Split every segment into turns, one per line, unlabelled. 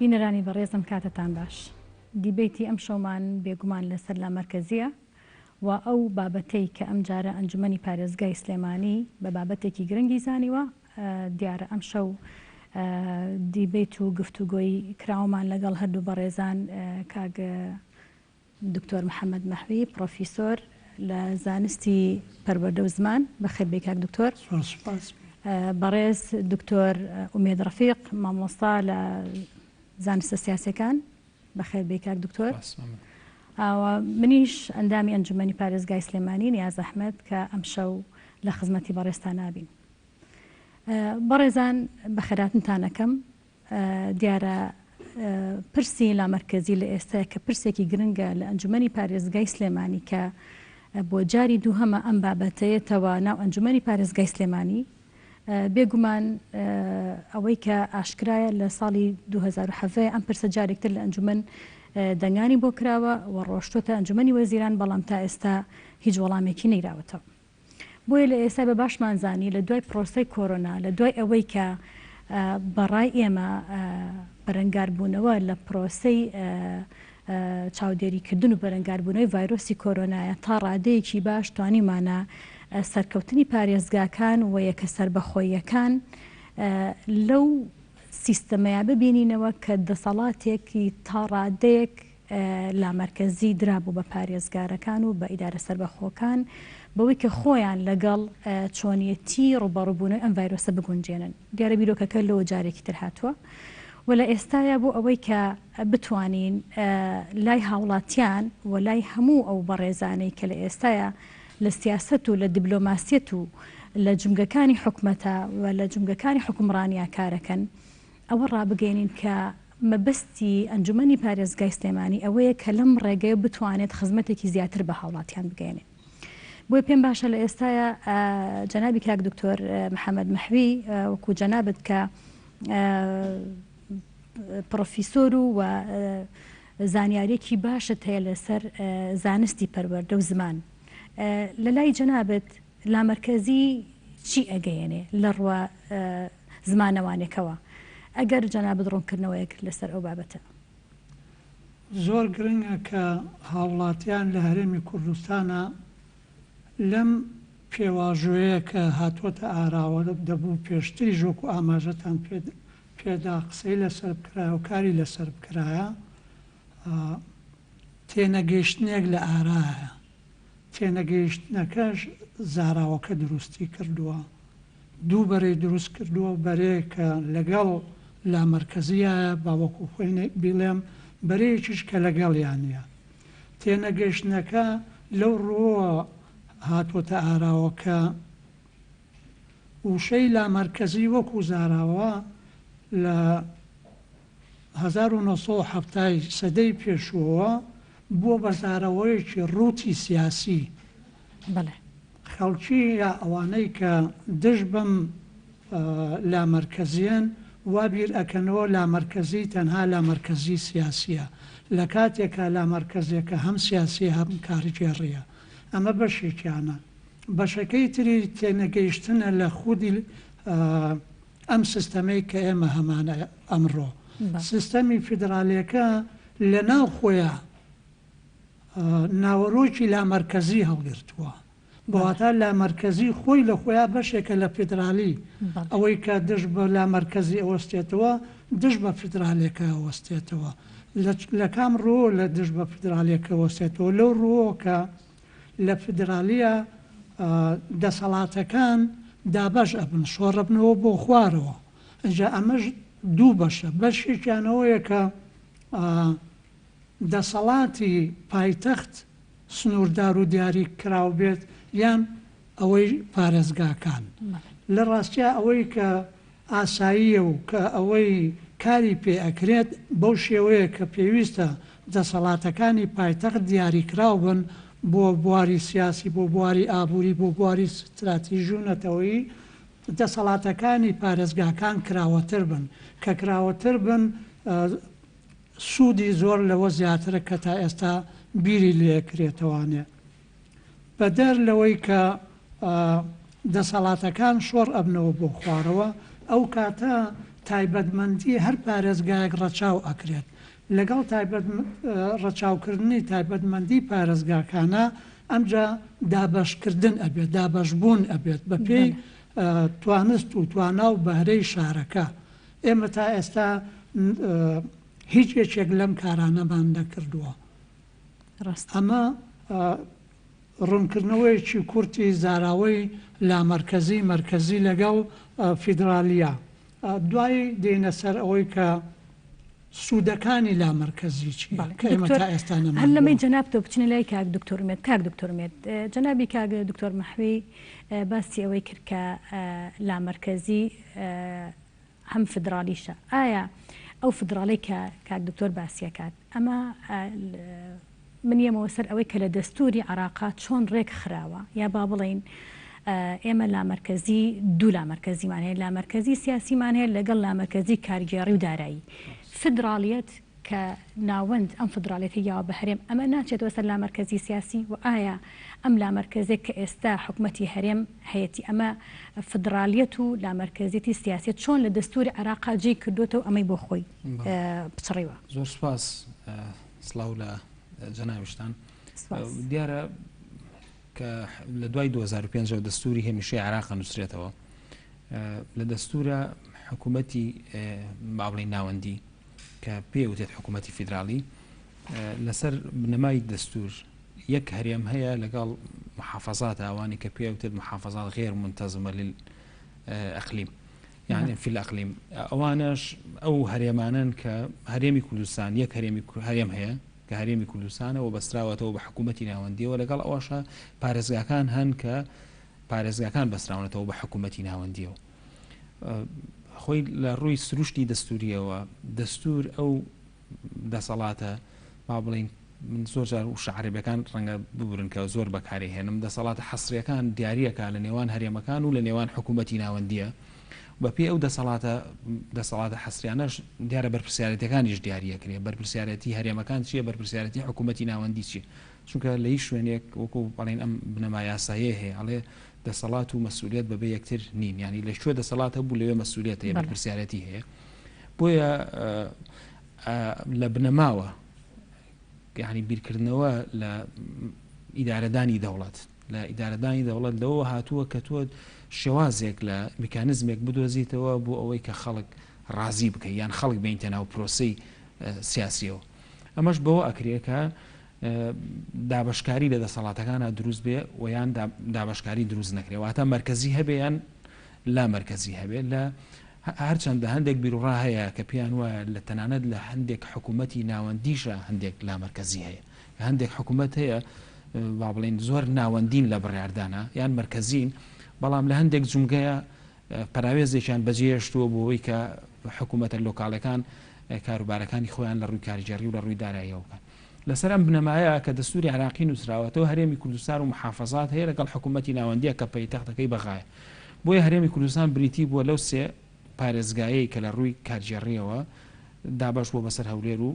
بینەرانی بەڕێزم کاتتان باش. دیبێتی ئەم شەومان بێگومان لەسەر لامەرکەزیە و ئەو بابەتەی کە ئەم جارە ئەنجومەنی پارێزگای سلێمانی بە بابەتێکی گرنگی زانیوە دیارە ئەم شەو دیبێت و گفتوگۆی کراوەمان لەگەڵ هەردوو بەڕێزان کاک دکتۆر محەممەد مەحوی پرۆفیسۆر لە زانستی پەروەردە و زمان بەخێربێ کاک دکتۆر، بەڕێز دکتۆر ئومێد ڕەفیق مامۆستا لە زانستە سیاسەکان بەخێربێ کاک دکتۆر، منیش ئەندامی ئەنجومەنی پارێزگای سلێمانی نیاز ئەحمەد کە ئەم شەو لە خزمەتی بەڕێزتان نابین. بەڕێزان بەخێراتنتانەکەم دیارە پرسی لامەرکەزی لە ئێستا کە پرسێکی گرنگە لە ئەنجومەنی پارێزگای سلێمانی کە بۆ جاری دووهەمە ئەم بابەتەیەتەوە ناو ئەنجومەنی پارێزگای سلێمانی بێگومان ئەوەی کە ئاشکرایە لە ساڵی 2007 ئەم پرسە جارێکتر لە ئەنجومەن دەنگانی بۆ کراوە و ڕۆشتۆتە ئەنجومەنی وەزیران، بەڵام تا ئێستا هیچ وەڵامێکی نەیراوەتەوە. بۆیە لە ئێستا بە باشمانزانی لە دوای پرۆسەی کۆرۆنا، لە دوای ئەوەی کە بەڕای ئێمە بەرەنگاربوونەوە لە پرۆسەی چاودێریکردن و بەرەنگاربوونەوەی ڤایرۆسی کۆرۆنایە تا ڕادەیەکی باش توانیمانە سەرکەوتنی پارێزگاکان و یەکە سربەخۆییەکان لەو سیستەمەیە ببینینەوە کە دەسەڵاتێکی تا ڕادەیەک لامەرکەزی درابوو بە پارێزگارەکان و بە ئیدارە سربەخۆکان بەوەی کە خۆیان لەگەڵ چۆنیەتی ڕوبەڕووبوونەوەی ئەم ڤایرۆسە بگونجێنن. دیارە بیرۆکەکە لەوە جارێکی تر هاتووە و لە ئێستاە بۆ ئەوەی کە بتوانین لای هاوڵاتیان و لای هەموو ئەو بەڕێزانەی کە لە ئێستاە لە سیاست و لە دیبلۆماسیەت و لە جمگەکانی حکومەتە و لە جمگەکانی حکومڕانیا کارەکەن، ئەوە ڕابگەینین کە مەبەستی ئەنجومەنی پارێزگای سلێمانی ئەوەیە کە لەم ڕێگەی بتوانێت خزمەتێکی زیاتر بە هاوڵاتیان بگەێنێت. بۆی پێم باشە لە ئێستاە جەنابی کاک دکتۆر محەممەد مەحوی وەکو جەنابەت کە پرۆفیسۆر و زانیاریەکی باشت هەیە لەسەر زانستی پەروەردە و زمان، لە لای جەنابەت لامەرکەزی چی ئەگەیەنێ لە ڕوە زمانەوانێکەوە ئەگەر جەنابەت ڕوونکردنەوەیەک لەسەر ئەو بابەتە؟
زۆر گرنگە کە هاوڵاتیان لە هەرێمی کوردستانە لەم پێواژوەیە کە هاتووەتە ئاراوە دەبوو پێشتری ژۆک و ئاماژەتان پێدا قسەی لەسەر بکرایە و کاری لەسەر بکرایە، تێنەگەیشتنێک لە ئارایە. تێنەگەیشتنەکەش زاراوەکە دروستی کردووە، دوو بەرەی دروست کردووە، بەرەیەکە لەگەڵ لامەرکەزیایە باوەکو خۆی بڵێم، بەرەیەکیش کە لەگەڵیانە. تێنەگەیشتنەکە لەو ڕۆوە هاتوۆتە ئاراوەکە وشەی لامەرکەزی وەکو زاراوە لە 1970 سەدەی پێشووە بووە بە زاراوەیەکی ڕووتی سیاسی. خەڵکی یا ئەوانەی کە دژ بەم لامەرکەزیەن وابیر ئەکەنەوە لامەرکەزی تەنها لامەرکەزی سیاسیە، لە کاتێکە لامەرکەزیەکە هەم سیاسی هەم کاریگێڕیە. ئەمە بەشێکیانە. بەشەکەی تری تێنەگەیشتنە لە خودی ئەم سیستەمەی کە ئێمە هەمانە ئەمڕۆ. سیستەمی فیدراالیەکە لە ناو خۆیە ناوەڕۆکی لامەرکەزی هەڵگرتووە، بەواتە لامەرکەزی خۆی لە خۆیان بەشێکە لە فیدراالی. ئەوەی کە دژ بە لامەرکەزی ئەوەستێتەوە دژ بە فیدراالێکە ئەوەستێتەوە. لە کام ڕۆ لە دژ بە فیدراالێکە وەستێتەوە لەو ڕۆکە لە فیدراالیە دەسەڵاتەکان دابەش ئەبن، شۆڕەبنەوە بۆ خوارەوە. ئەجا ئەمەش دوو بەشە. بەشێکیانەوەیە کە دەسەڵاتی پایتەخت سنووردار و دیاری کراو بێت یان ئەوەی پارێزگاکان. لە ڕاستیە ئەوەی کە ئاساییە و کە ئەوەی کاری پێ ئەکرێت بەو شێوەیە کە پێویستە دەسەڵاتەکانی پایتەخت دیاریکراو بن بۆ بواری سیاسی، بۆ بواری ئابووری، بۆ بواری استراتیژی و نەتەوەیی، دەسەڵاتەکانی پارێزگاکان کراوەتر بن. کە کراوەتر بن سوودی زۆر لەوە زیاترە کە تا ئێستا بیری لێکرێتەوانێ. بەدەر لەوەی کە دەسەڵاتەکان شۆڕ ئەبنەوە بۆ خوارەوە، ئەو کاتە تایبەتمەندی هەر پارێزگایەک ڕەچاو ئەکرێت لەگەڵ ڕەچاوکردنی تایبەتمەندی پارێزگاکانە ئەمجا دابەشکردن ئەبێت دابەشبوون ئەبێت بە پێی توانست و توانا و بەهرەی شارەکە ئێمە تا ئێستا هیچ یەکێک لەم کارانەمان نەکردووە ئەمە ڕوونکردنەوەیکی کورتی زاراوەی لامەرکەزی مرکزی لەگەڵ فیدراالیا دوای دێنە سەر ئەوەی کە سوودەکانی لامەرکەزی چی کە ئێمە تا ئێستا نەمانبووە.
هەر لەمەی جەنابتە بچنە لای کاک دکتۆرمێت کاک دکتۆرمێت جەنابی کاک دکتۆر مەحوی باسی ئەوەی کرد کە لامەرکەزی هەم فدرالیشە ئایا ئەو فدراڵی کە کاک دکتۆر باسیەکات ئەمە من یەمەوە سەر ئەوەی کە لە دەستوری عراقا چۆن ڕێک خراوە یا با بڵین ئێمە لامەرکەزی دوو لامەرکەزیمان هەیە لامەرکەزی سیاسیمان هەیە لەگەڵ لامەرکەزی کارگێڕی و دارایی فدراڵیەت کە ناوەند ئەم فدراڵێتی یاوە بە هەرێم ئەمە ناچێتەوە سەر لامەرکەزی سیاسی و ئایا ئەم لامەرکەزێک کە ئێستا حکوومەتی هەرێم هەیەی ئەمە فدرالیەت و لامەرکەزیەتی سیاسێت چۆن لە دەستوری عراقا جێی کردوتەوە ئەمەی بۆ خۆی بچڕیوە.
زۆر سپاس سڵاو لە جەناویشتان دیارە کە لە دوای 2005 دەستوری هێمیشەی عراق نووسرێتەوە لە دەستورە حکوومەتی بابڵی ناوەندی کە پێوتێت حکوومەتی فیدرالی لەسەر بنەمای دەستور یەک هەرێم هەیە لەگەڵ محافظات ئەوانی کە پێوتێت محافظات غێر منتەزمە للئەقلیم يعني في الأقليم أوانش أو هريمانن كهريمي كردستان يك هريم هي كهريمي كردستان وبسراوته بحكومتي ناوندي ولا قال أوشها بارزقان هن كبارزقان بسراونته بحكومتي ناوندي خوي لروي سروشتي دستورية ودستور أو دصلاته ما بلين من زور جار وشعري بكان رنجا ببرن كزور بكاري هنا من دصلاته حصرية كان ديارية كان لنيوان هريم مكان ولا نيوان حكومتي ناوندية بەپێ ئەو دەسەڵاتە حەسریانەش دیارە بەرپرسیارەتەکانیش دیاریە کرێ بەرپرسیارەتی هەرێمەکان چیە بەرپرسیارەتی حکوومەتی ناوەندی چی چونکە لە هیچ شوێنێک وەکو بەڵێن ئەم بنەما یاساییە هەیە ئەڵێ دەسەڵات و مەسئولیت بەبێ یەکتر نین ینی لە شوێ دەسەڵات هەبوو لەوێ مەسئولیت هەیە بەرپرسیارەتی هەیە بۆیە لە بنەماوە یعنی بیرکردنەوە لە ئیدارەدانی دەوڵەت لە ئیدارەدانی دەوڵەت لەوە هاتووە کە تۆ شێوازێک لە میکانزمێک بدۆزیتەوە بۆ ئەوەی کە خەڵک ڕازی بکە یان خەڵک بینتە ناو پرۆسەی سیاسیەوە ئەمەش بەوە ئەکرێکە دابشکاری لە دەسەڵاتەکانە دروست بێ و یان دابشکاری دروست نەکرێت واتە مرکزی هەبێ یان لا مرکزی هەبێت لە هەرچەندە هەندێک بیرڕا هەیە کە پێیان وایە لە تەنانەت لە هەندێک حکوومەتی ناوەندیشە هەندێک لا مرکزی هەیە هەندێک حکوومەت هەیە با بڵێن زۆر ناوەندین لە بڕاردانە یان مرکزین بەڵام لە هەندێک جومگەیە پراوێزێکیان بەجێشتووە بۆەوەی کە حکوومەتە لۆکاڵەکان کاروبارەکانی خۆیان لە ڕووی کاریگەری و لە ڕووی داراییەوەکە لەسەر ئەم بنەمایە کە دەستوری عراقی نووسراوەتەوە هەرێمی کوردستان و محافظات هەیە لەگەڵ حکوومەتی ناوەندیە کە پەیتەختەکەی بەغایە بۆیە هەرێمی کوردستان بریتی بووە لەو سێ پارێزگایەی کە لە ڕووی کارگێڕیەوە دابەش بۆ بەسەر هەولێر و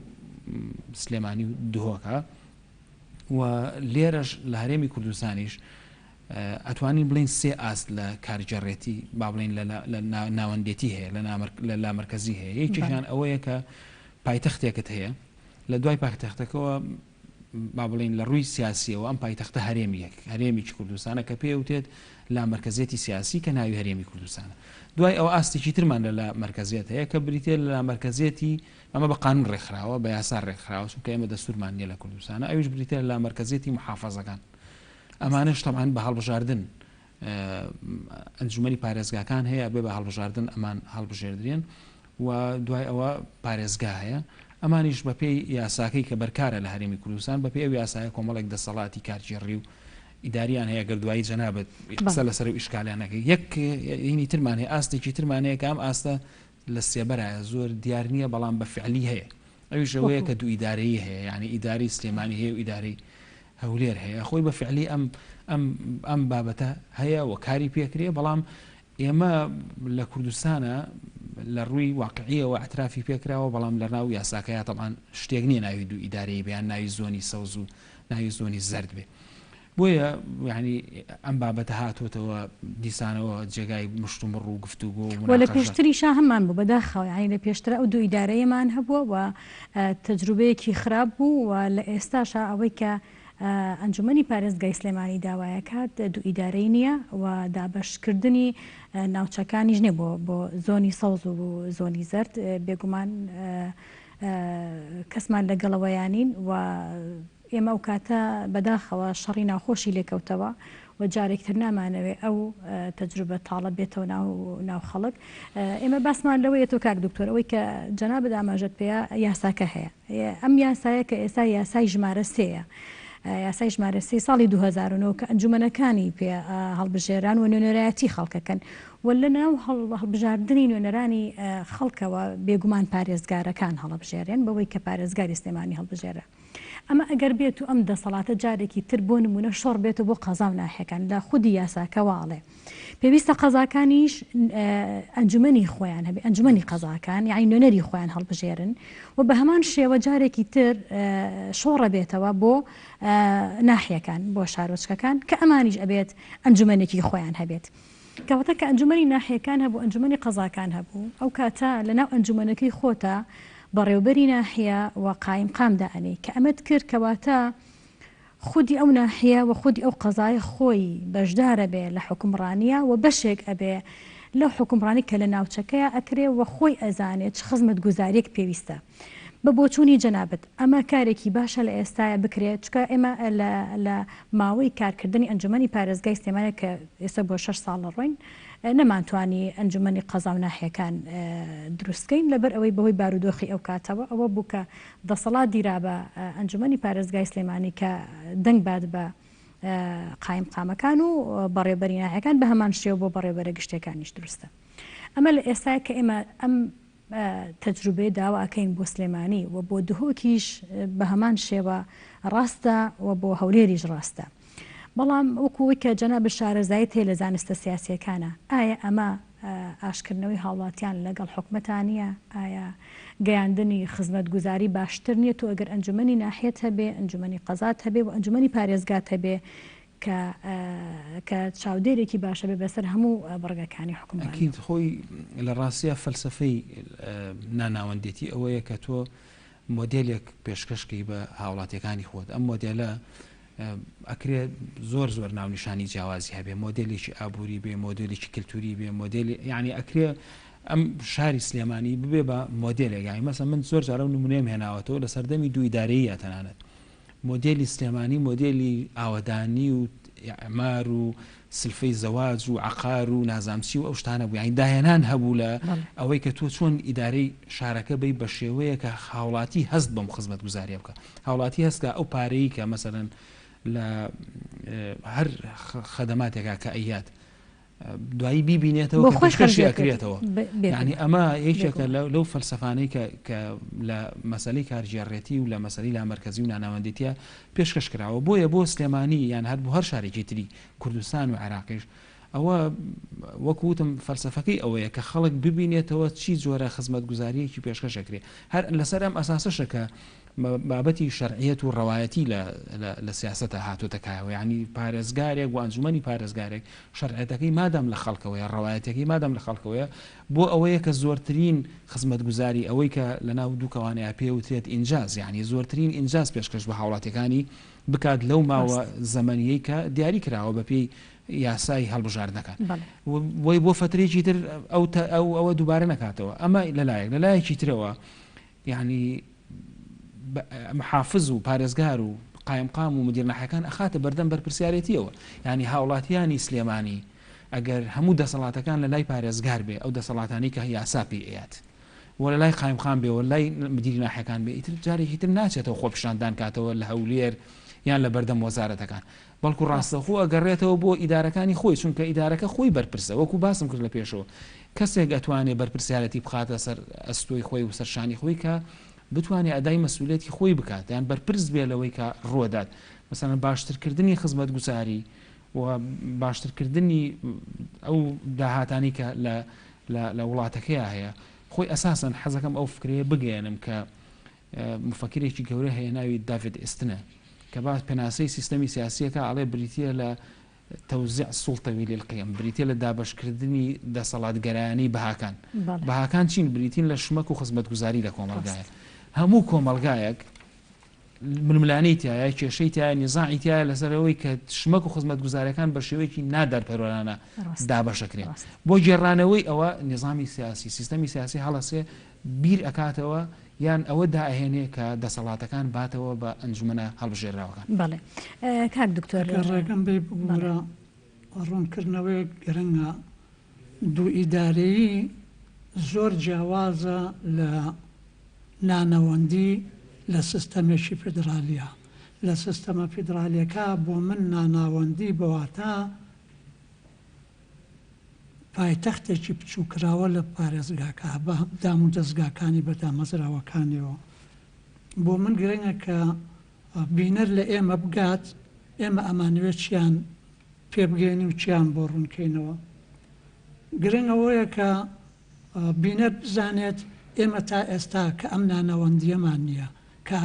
سلێمانی و دهۆکە و لێرەش لە هەرێمی کوردستانیش ئەتوانین بڵین سێ ئاست لە کارگەڕێتی با بڵین لە ناوەندێتی هەیە لە لامەرکزی هەیە یەکێکیان ئەوەیە کە پایتەختێکت هەیە لە دوای پایتەختەکەەوە با بڵین لە ڕووی سیاسیەوە ئەم پایتەختە هەرێمیی کوردستانە کە پێوتێت لامەرکزێتی سیاسی کە ناوی هەرێمی کوردستانە دوای ئەو ئاستێکی ترمان لە مەرکزیت هەیە کە بریتێت لە لامەرکزێتی ئەمە بە قانون ڕێکخراوە بە یاسا ڕێکخراوە چونکە ئێمە دەستورمان نییە لە کوردستانە ئەویش بریتێت لە لامەرکزێتی محافەزەکان ئەمانش تەمان بە هەڵبژاردن ئەنجومەنی پارێزگاکان هەیە بێ بە هەڵبژاردن ئەمان هەڵبژێردرێن و دوای ئەوە پارێزگا هەیە ئەمانیش بە پێی یاساکەی کە بەرکارە لە هەرێمی کوردستان بە پێی ئەو یاسایە کۆمەڵێک دەسەڵاتی کارگێڕی و ئیداریان هەیە گەردوایی جەنابەت قسە لەسەر و ئیشکالیانەکەی یەک هینی ترمان هەیە ئاستێکی ترمان هەیە کە ئەم ئاستە لە سێبەرایە زۆر دیار نییە بەڵام بە فعلی هەیە ئەویش ئەوەیە کە دوو ئیدارەیە هەیە یعنی ئیداری سلێمانی هەیە و ئیداری هەولێر هەیە خۆی بە فعلی ئەم بابەتە هەیە و کاری پێکرێ بەڵام ئێمە لە کوردستانە لە ڕووی واقعیەوە ئەترافی پێکراوە بەڵام لە ناو یاساکەیە تەمان شتێک نییە ناوی دوو ئیدارەی بیان ناوی زۆنی سەوز و ناوی زۆنی زرد بێ بۆیە یعنی ئەم بابەتە هاتوۆتەوە دیسانەوە جێگای مشتومڕ و گفتوگۆ
و لە پێشتریشا هەمان بوو بەداخەوە ینی لە پێشترە ئەو دوو ئیدارەیەمان هەبووە و تەجروبەیەکی خراپ بوو و لە ئێستاشا ئەوەی کە ئەنجومەنی پارێزگای سلێمانی داوایە کات دوو ئیدارەی نییە و دابەشکردنی ناوچەکانیش نیە بۆ زۆنی سەوز و زۆنی زەرد بێگومان کەسمان لەگەڵەوەیانین و ئێمە ئەو کاتە بەداخەوە شەڕی ناوخۆشی لێکەوتەوە و جارێکتر نامانەوێ ئەو تەجروبە تاڵە بێتەوە ناو خەڵک. ئێمە باسمان لەوەیە تۆ کاک دکتۆر ئەوەی کە جەنابەت ئاماژەت پێەیە یاساکە هەیە ئەم یاسایە کە ئێستا یاسای ژمارە سەیە یاسای ژمارە سێ ساڵی 2009 کە ئەنجومەنەکانی پێ هەڵبژێران و نوێنەرایەتی خەڵکەکەن و لە ناو هەڵبژاردننی نوێنەرانی خەڵکەوە بێگومان پارێزگارەکان هەڵبژێرێن بەوەی کە پارێزگاری سلێمانی هەڵبژێرە. ئەمە ئەگەر بێت و ئەم دەسەڵاتە جارێکی تر بۆ نمونە شۆڕ بێتە بۆ قەزا و ناحیەکان لە خودی یاساکەواڵێ پێویستە قەزاکانیش ئەنجومەنی خۆیان هەبێ ئەنجومەنی قەزاکان یعنی نوێنەری خۆیان هەڵبژێرن و بە هەمان شێوە جارێکی تر شۆڕە بێتەوە بۆ ناحیەکان بۆ شارۆچکەکان کە ئەمانیش ئەبێت ئەنجومەنێکی خۆیان هەبێت. کەواتە کە ئەنجومەنی ناحیەکان هەبوو ئەنجومەنی قەزاکان هەبوو ئەو کاتە لەناو ئەنجومەنەکەی خۆتە بەڕێوبەری ناحیە و قایم قامدا ئەنێ کە ئەمەت کرد کەواتە خودی ئەو ناحیە و خودی ئەو قەزای خۆی بەشدارە بێ لە حکومڕانیە و بەشێک ئەبێ لەو حکومڕانی کە لە ناوچەکەیە ئەکرێ و خۆی ئەزانێت چ خزمەت گوزاریەک پێویستە بە بۆچوونی جەنابەت ئەمە کارێکی باشە لە ئێستاە بکرێت چکە ئێمە لە ماوەی کارکردنی ئەنجومەنی پارێزگای سلێمانە کە ئێستا بۆ 6 ساڵ ڕۆین نەمانتوانی ئەنجومەنی قەزا و ناحیەکان دروستکەین لەبەر ئەوەی بەهۆی بارودۆخی ئەو کاتەوە ئەوە بوو کە دەسەڵات دیرا بە ئەنجومەنی پارێزگای سلێمانی کە دەنگ باد بە قایم قامەکان و بەڕێوەبەری ناحیەکان بە هەمان شێوە بۆ بەڕێوەبەرە گشتەکانیش دروستە. ئەمە لە ئێستا کە ئێمە ئەم تەجروبەیە داواکەین بۆ سلێمانی و بۆ دهۆکیش بە هەمان شێوە ڕاستە و بۆ هەولێریش ڕاستە. بەڵام وەکووی کە جەناب شارەزایت هەیە لە زانستە سیاسیەکانە ئایا ئەمە ئاشکردنەوەی هاوڵاتیان لەگەڵ حکومەتانیە ئایا گەیاندنی خزمەت گوزاری باشتر نییە تۆ ئەگەر ئەنجومەنی ناحیەت هەبێ ئەنجومەنی قەزات هەبێ و ئەنجومەنی پارێزگات هەبێ کە چاودێرێکی باشە بێ بەسەر هەموو بڕگەکانی حکومەتی
خۆی لە ڕاستیە فەلسفەی ناناوەندێتی ئەوەیە کە تۆ مۆدێلێک پێشکەشکی بە هاوڵاتیەکانی خۆت ئەم مۆدێلە ئەکرێت زۆر ناونیشانی جیاوازی هەبێ مۆدلێکی ئابووری بێ مۆدلێکی کللتوری بێ مۆدلی یعنی ئەکرێ ئەم شاری سلێمانی ببێ بە مۆدلێک یانی مەسە من زۆر جارە نمونێم هێناوەتەوە لە سەردەمی دوو ئیدارەیە تەنانەت مۆدلی سلێمانی مۆدلی ئاوەدانی و ئەمار و سلفەی زەواج و عقار و نازامسی و ئەو شتانە بوو یانی داهێنان هەبوو لە ئەوەی کە تۆ چۆن ئیدارەی شارەکە بی بە شێوەیە کە هاوڵاتی هەست بەم خزمەت گوزاریە بکە هاوڵاتی هەستکە ئەو پارەی کە مەسەرەن لە هەر خەدەماتێکا کە ئەیات دوایی بیبینێتەوە خۆشی ئەکرێتەوە یعنی ئەمە یەکێکە لەو فەلسەفانەی کە لە مەسەلەی کارژێڕێتی و لە مەسەلی لا مەرکەزی و ناناوەندێتیە پێشکەش کراوە بۆیە بۆ سلێمانی یان هەر بۆ هەر شارێکی تری کوردستان و عێراقیش ئەوە وەکوتم فەلسەفەکەی ئەوەیە کە خەڵک ببینێتەوە چی جۆرە خزمەت گوزاریەکی پێشکەشەکرێ هەر لەسەر ئەم ئەساسەشە کە بابەتی شەرعیەت و ڕەوایەتی لە سیاسەتە هاتوۆتەکایەوە یعنی پارێزگارێک و ئەنجومەنی پارێزگارێک شەرعەتەکەی مادام لە خەڵکەوەیە ڕەوایەتەکەی مادام لە خەڵکەوەیە بۆ ئەوەیە کە زۆرترین خزمەت گوزاری ئەوەی کە لەناو دووکەوانەیە پێوترێت ئینجاز یعنی زۆرترین ئینجاز پێشکەش بە هاوڵاتیەکانی بکات لەو ماوە زەمەنیەی کە دیاری کراوە بەپێی یاسای هەڵبژاردنەکان وی بۆ فترێکی تر ئەوە دووبارە نکاتەوە ئەمە لەلایەکی ترەوە یعنی محافظ و پارێزگار و قایمقام و مدیر ناحیەکان ئەخاتە بەردەم بەرپرسیارەتیەوە ینی هاوڵاتیانی سلێمانی ئەگەر هەموو دەسەڵاتەکان لە لای پارێزگار بێ ئەو دەسەڵاتانی کە یاساپی ئەیات و لە لای قایمقام بێ و لای مدیری ناحیەکان بێ ئیتر جارێکی تر ناچێتەوە خۆپیشاندان کاتەوە لە هەولێر یان لە بەردەم وەزارەتەکان بەڵکو ڕاستەخۆ ئەگەڕێتەوە بۆ ئیدارەکانی خۆی چونکە ئیدارەکە خۆی بەرپرسە وەکو باسم کرد لە پێشەوە کەسێک ئەتوانێت بەرپرسیارەتی بخاتە سەر ئەستۆی خۆی و سەرشانی خۆی کە بتوانێت ئەدای مەسئولێتی خۆی بکات یان بەرپرس بێ لەوەی کە ڕۆدات مەسەڵەن باشترکردنی خزمەت گوزاری و باشترکردنی ئەو داهاتانی کە لە وڵاتەکەیە هەیە خۆی ئەساسەن حەزەکەم ئەو فکرەیە بگەێنم کە مفەکرێکی گەورە هەیە ناوی داڤید ئێستنە کە با پێناسەی سیستەمی سیاسیەکە ئاڵێ بریتە لە تەوزیع سوڵتەوی لێلقیم بریتە لە دابشکردنی دەسەڵاتگەرایانی بەهاکان بەهاکان چین بریتین لە شمەک و خزمەتگوزاری لە کۆمەلگایە هەموو کۆمەلگایەک ململانەی تایە کێشەی تایە نیزاعی تایە لەسەرەوەی کە شمەک و خزمەتگوزاریەکان بە شێوەیەکی نادەرپەروەرانە دابەشەکرێن بۆ گێڕانەوەی ئەوە نظامی سیاسی سیستەمی سیاسی هەڵەسێ بیر ئەکاتەوە یان ئەوە داهێنێ کە دەسەڵاتەکان باتەوە بە ئەنجومەنە هەڵبژێراوەکان.
بەڵێ کاک دکتۆر
ڕێگەم بێ بگورە ڕوونکردنەوەی گرنگە دوو ئیدارەیی زۆر جیاوازە لە نانەوەندی لە سیستەمێکی فیدرالیە لە سیستەمە فیدرالیەکە بۆ من ناناوەندی بەواتە پایتەختێکی بچووکراوە لە پارێزگاکە بە دام و دەستگاکانی بەدامەزراوەکانیەوە بۆ من گرنگە کە بینەر لە ئێمە بگات ئێمە ئەمانوێت چیان پێبگەێنی و چیان بۆ ڕوونکەینەوە گرنگەوەیە کە بینەر بزانێت ئێمە تا ئێستا کە ئەم نانەوەندیەمان نییە کە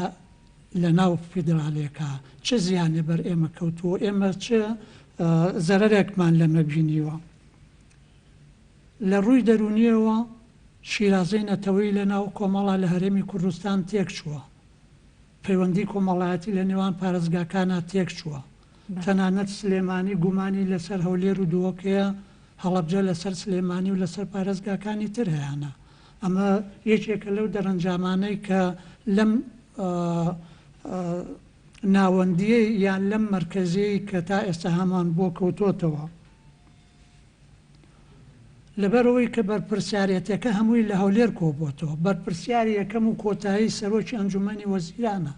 لە ناو فیدراالێکە چه زیانێ بەر ئێمە کەوتووە ئێمە چه زەرەرێکمان لەمە بینیوە لە ڕووی دەرونیەوە شیرازەی نەتەوەی لە ناو کۆمەڵا لە هەرێمی کوردستان تێک چووە پەیوەندی کۆمەڵایەتی لە نێوان پارێزگاکانە تێک چووە تەنانەت سلێمانی گومانی لەسەر هەولێر و دووەکەیە هەڵەبجە لەسەر سلێمانی و لەسەر پارێزگاکانی تر هەیەە ئەمە یەکێکە لەو دەرەنجامانەی کە لەم ناوەندیە یان لەم مرکزیی کە تا ئێستا هەمان بۆ کەوتۆتەوە لەبەرەوەی کە بەرپرسیارەتەکە هەمووی لە هەولێر کۆبووتەوە بەرپرسیاری یەکەم و کۆتایی سەرۆکی ئەنجومەنی وەزیرانە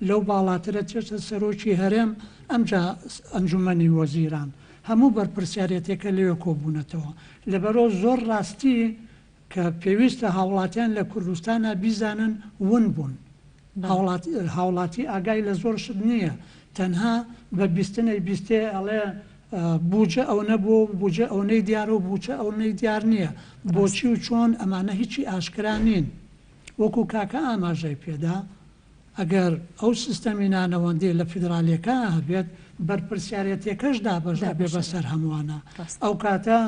لەو باڵاترە چێتە سەرۆکی هەرێم ئەمجا ئەنجومەنی وەزیران هەموو بەرپرسیارەتەکە لەوێ کۆبوونەتەوە لەبەرەوە زۆر ڕاستی کە پێویستە هاوڵاتیان لە کوردستانە بیزانن ون بوون هاوڵاتی ئاگای لە زۆر شت نییە تەنها بە بیستنەی بیستێ ئەڵێ بوجە ئەو نەبوو بوجە ئەوەی دیارە و بوچە ئەوەی دیار نییە بۆچی و چۆن ئەمانە هیچی ئاشکرا نین وەکو کاکە ئاماژەی پێدا ئەگەر ئەو سیستەمی نانەوەندی لە فیدراالەکە هەبێت بەرپرسیارەتێکەش دابەشدا بێ بەسەر هەمووانە ئەو کاتە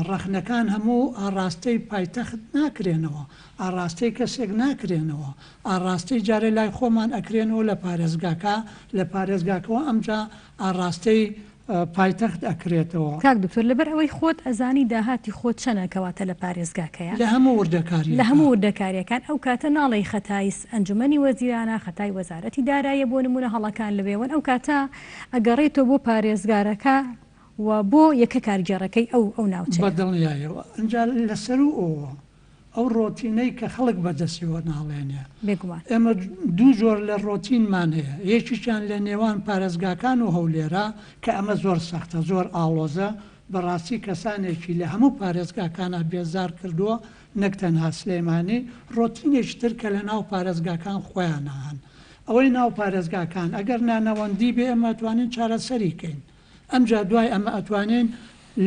ڕەخنەکان هەموو ئاڕاستەی پایتەخت ناکرێنەوە ئاڕاستەی کەسێک ناکرێنەوە ئاڕاستەی جارێ لای خۆمان ئەکرێنەوە لە پارێزگاکە لە پارێزگاکەوە ئەمجا ئاڕاستەی پایتەخت ئەکرێتەوە
کاک دکتۆر لەبەر ئەوەی خۆت ئەزانی داهاتی خۆت چەنەکەواتە لە پارێزگاکەیە
لە هەموو وردەکاری
لە هەموو وردەکاریەکان ئەو کاتە ناڵی خەتایس ئەنجومەنی وەزیرانە خەتای وەزارەتی داراییە بۆ نمونە هەڵەکان لەوێون ئەو کاتە ئەگەڕێتەوە بۆ پارێزگارەکە و بۆ یەکە کارگێڕەکەی ئەو ناوچە
بەدڵنیایەوە ئەنجا لەسەر و ئەوە ئەو ڕۆتینەی کە خەڵک بەدەستیەوە ناڵێنێ
بێگومان
ئێمە دوو جۆر لە ڕۆتینمان هەیە یەکیشان لە نێوان پارێزگاکان و هەولێرە کە ئەمە زۆر سەختە زۆر ئاڵۆزە بەڕاستی کەسانێکی لە هەموو پارێزگاکانە بێزار کردووە نەک تەنها سلێمانی ڕۆتینێکی تر کە لە ناو پارێزگاکان خۆیانەهان ئەوەی ناو پارێزگاکان ئەگەر نانەوەندی بێ ئەمە ئەتوانین چارەسەریکەین ئەمجا دوای ئەمە ئەتوانین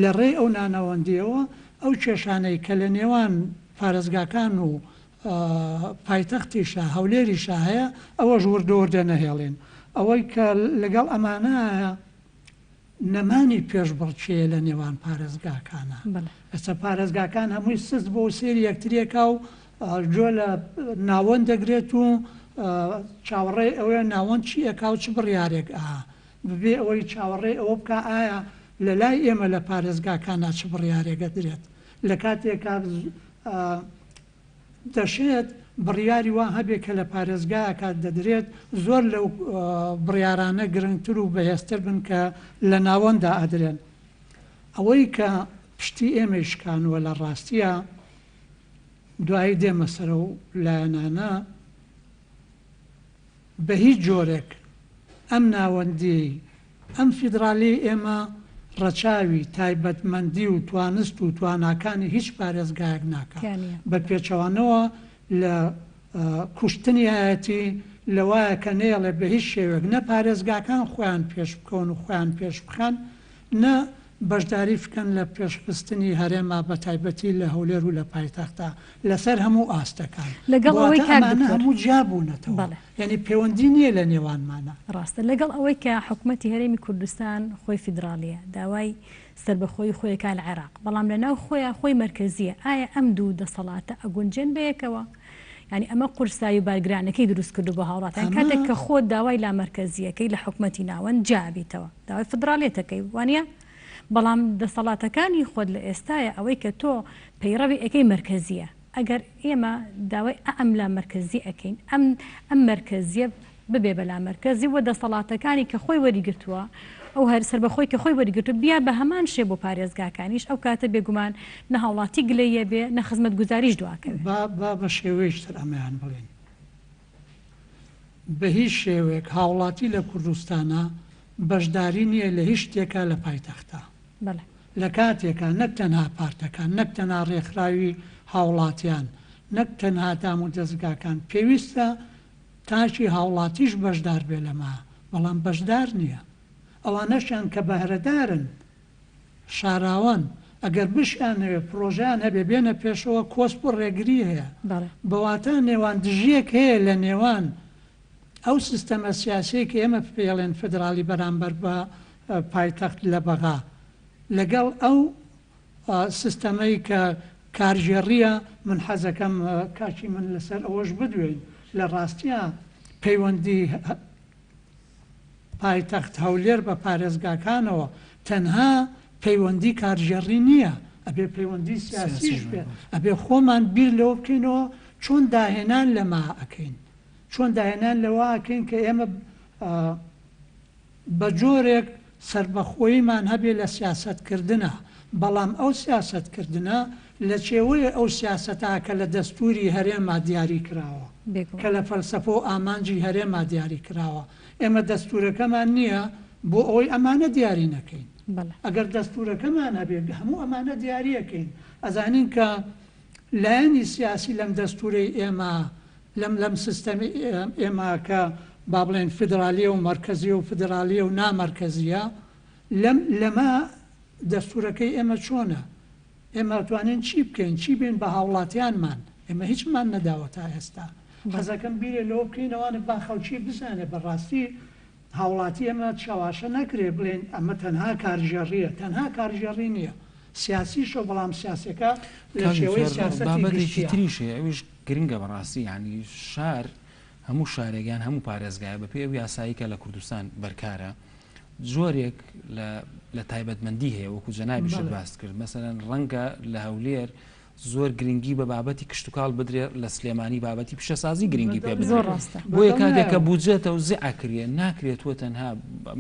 لە ڕێی ئەو نانەوەندیەوە ئەو کێشانەی کە لە نێوان پارێزگاکان و پایتەختیشە هەولێریشە هەیە ئەوەش وردەوردە نەهێڵین ئەوەی کە لەگەڵ ئەمانە نەمانی پێشبڕچێ لە نێوان پارێزگاکانە ئەستا پارێزگاکان هەمووی سست بۆ سێری یەکترێکا و جۆ لە ناوەند دەگرێت و چاوەڕێ ئەوەیە ناوەند چی ئەکا و چ بڕیارێک ببێ ئەوەی چاوەڕێ ئەوە بکە ئایا لە لای ئێمە لە پارێزگاکانە چ بڕیارێکە درێت لە کاتێکا دەشێت بڕیاری وان هەبێ کە لە پارێزگاکە دەدرێت زۆر لەو بڕیارانە گرنگتر و بەهێزتر بن کە لە ناوەندا ئەدرێن ئەوەی کە پشتی ئێمە شکانوە لە ڕاستیە دوایی دێمە سەر و لایەنانە بە هیچ جۆرێک ئەم ناوەندی ئەم فیدراالی ئێمە ڕەچاوی تایبەتمەندی و توانست و تواناکانی هیچ پارێزگایەک ناکات بە پێچەوانەوە لە کوشتنی هایەتی لەوایە کە نێڵێ بە هیچ شێوێک نە پارێزگاکان خۆیان پێش بکەون و خۆیان پێش بخەن نە بەشداری بکەن لە پێشخستنی هەرێما بە تایبەتی لە هەولێر و لە پایتەختە لەسەر هەموو ئاستەکان
لەگەڵ ئەوەی
هەموو جابوونەتەوە یعنی پەیوەندی نییە لە نێوانمانە
ڕاستە لەگەڵ ئەوەی کە حکوومەتی هەرێمی کوردستان خۆی فیدراالیە داوای سربەخۆی خۆیەکان لە عێراق بەڵام لەناو خۆیان خۆی مرکزیە ئایا ئەم دوو دەسەڵاتە ئەگونجێن بەیەکەوە ینی ئەمە قورسایی و بارگرانەکەی دروست کردو بە هاوڵاتیان کاتێک کە خۆ داوای لا مرکزیەکەی لە حکوومەتی ناوەن جابیتەوە داوای فدراالێتەکەی وانە بەڵام دەسەڵاتەکانی خۆت لە ئێستاە ئەوەی کە تۆ پەیڕەوی ئەەکەی مرکزیە ئەگەر ئێمە داوای ئەم لا مرکزی ئەەکەین ئەم مرکزیە ببێ بەلا مرکزی وە دەسەڵاتەکانی کە خۆی وەریگرتووە ئەو هەر سەربەخۆی کە خۆی وەریگرتو بیا بە هەمان شێ بۆ پارێزگاکانیش ئەو کاتە بێگومان نە هاوڵاتی گلەیە بێ نە خزمەت گوزاریش دواکەوێت
بە شێوەیەشتر ئەمەیان بڵێن بە هیچ شێوێک هاوڵاتی لە کوردستانە بەشداری نییە لە هیچ شتێکە لە پایتەختە لە کاتێکە نەک تەنها پارتەکان نەک تەنها ڕێکخراوی هاوڵاتیان نەک تەنها دام و دەستگاکان پێویستە تاچی هاوڵاتیش بەشدار بێ لەما بەڵام بەشدار نییە ئەوانەشیان کە بەهرەدارن شاراوان ئەگەر بشیانەوێ پرۆژیان هەبێ بێنە پێشەوە کۆسپ و ڕێگری هەیە بەواتە نێوان دژیەک هەیە لە نێوان ئەو سیستەمە سیاسی کە ئێمە پێڵێن فدرالی بەرامبەر بە پایتەخت لە بەغا لەگەڵ ئەو سیستەمەی کە کارژێڕیە من حەزەکەم کاچی من لەسەر ئەوەش بدوێن لە ڕاستیە پەیوەندی پایتەخت هەولێر بە پارێزگاکانەوە تەنها پەیوەندی کارژێڕی نییە ئەبێ پەیوەندی سیاسیش بێت ئەبێ خۆمان بیر لەوە بکەینەوە چۆن داهێنان لەما ئەەکەین چۆن داهێنان لەوە ئەکەین کە ئێمە بە جۆرێک سربەخۆیمان هەبێ لە سیاستکردنە بەڵام ئەو سیاستکردنە لە چێوەیە ئەو سیاسەتا کە لە دەستوری هەرێما دیاری کراوە کە لە فەلسەفە و ئامانجی هەرێما دیاری کراوە ئێمە دەستورەکەمان نییە بۆ ئەوەی ئەمانە دیاری نەکەین ئەگەر دەستورەکەمان هەبێ هەموو ئەمانە دیاریەکەین ئەزانین کە لایەنی سیاسی لەم دەستورەی ئێمە لەم سیستەمی ئێمە کە با بڵێن فدرالیە و مرکزیە و فدرالیە و نامەرکزیە لەمە دەستورەکەی ئێمە چۆنە ئێمە توانین چی بکەین چی بین بە هاوڵاتیانمان ئێمە هیچمان نەداوە تا ئێستا حەزەکەم بیرێ لەوە بکەینەوەوانە با خەڵکی بزانێ بەڕاستی هاوڵاتی ئەمە چاواشە نەکرێ بڵێن ئەمە تەنها کارژێڕیە تەنها کارژێڕی نییە سیاسیشە بەڵام سیاسەکە لە شێوەی سیاسەتی
تریشە ئەوش گرنگە بەڕاستی ینی شار هەموو شارێکیان هەموو پارێزگای بەپێ ئەو یاساییکە لە کوردستان بەرکارە جۆرێک لە تایبەتمەندی هەیە وەکو جەنابیشت باس کرد مەسەرەن ڕەنگە لە هەولێر زۆر گرنگی بە بابەتی کشتتوکاڵ بدرێت لە سلێمانی بابەتی پیشەسازی گرنگی پێ بۆیە کاتێک کە بودجێتە و زیعکرێ ناکرێتوە تەنها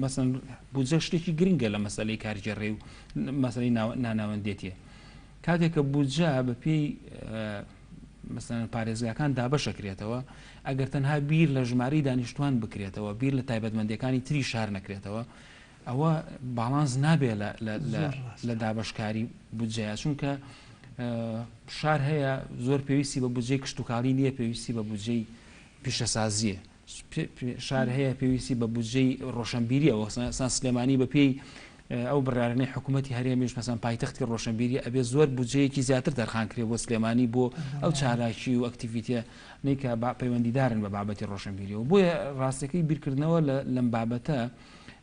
مەسەن بودجە شتێکی گرنگە لە مەسەلەی کارگەڕێ و مەسەلەی ناناوەندێتیە کاتێک کە بودجە بە پێی مەسەن پارێزگاکان دابەشەکرێتەوە ئەگەر تەنها بیر لە ژمارەی دانیشتوان بکرێتەوە بیر لە تایبەتمەندەکانی تری شار نەکرێتەوە ئەوە باڵانس نابێت لە دابشکاری بودجەیە چونکە شار هەیە زۆر پێویستی بە بودجەی کشتتوکاڵی نییە پێویستی بە بودجەی پیشەسازیە شار هەیە پێویستی بە بودجەی ڕۆشنبیریەوە سان سلێمانی بە پێی ئەو بڕارنەی حکوومەتی هەرێمیش مەسەن پایتەختی ڕۆشنبیری ئەبێ زۆر بودجەیەکی زیاتر دەرخانکرێ بۆ سلێمانی بۆ ئەو چالاکی و ئەکتیڤیتە نیکە پەیوەندیدارن بە بابەتی ڕۆشنبیریەوە بۆیە ڕاستەکەی بیرکردنەوە لەم بابەتە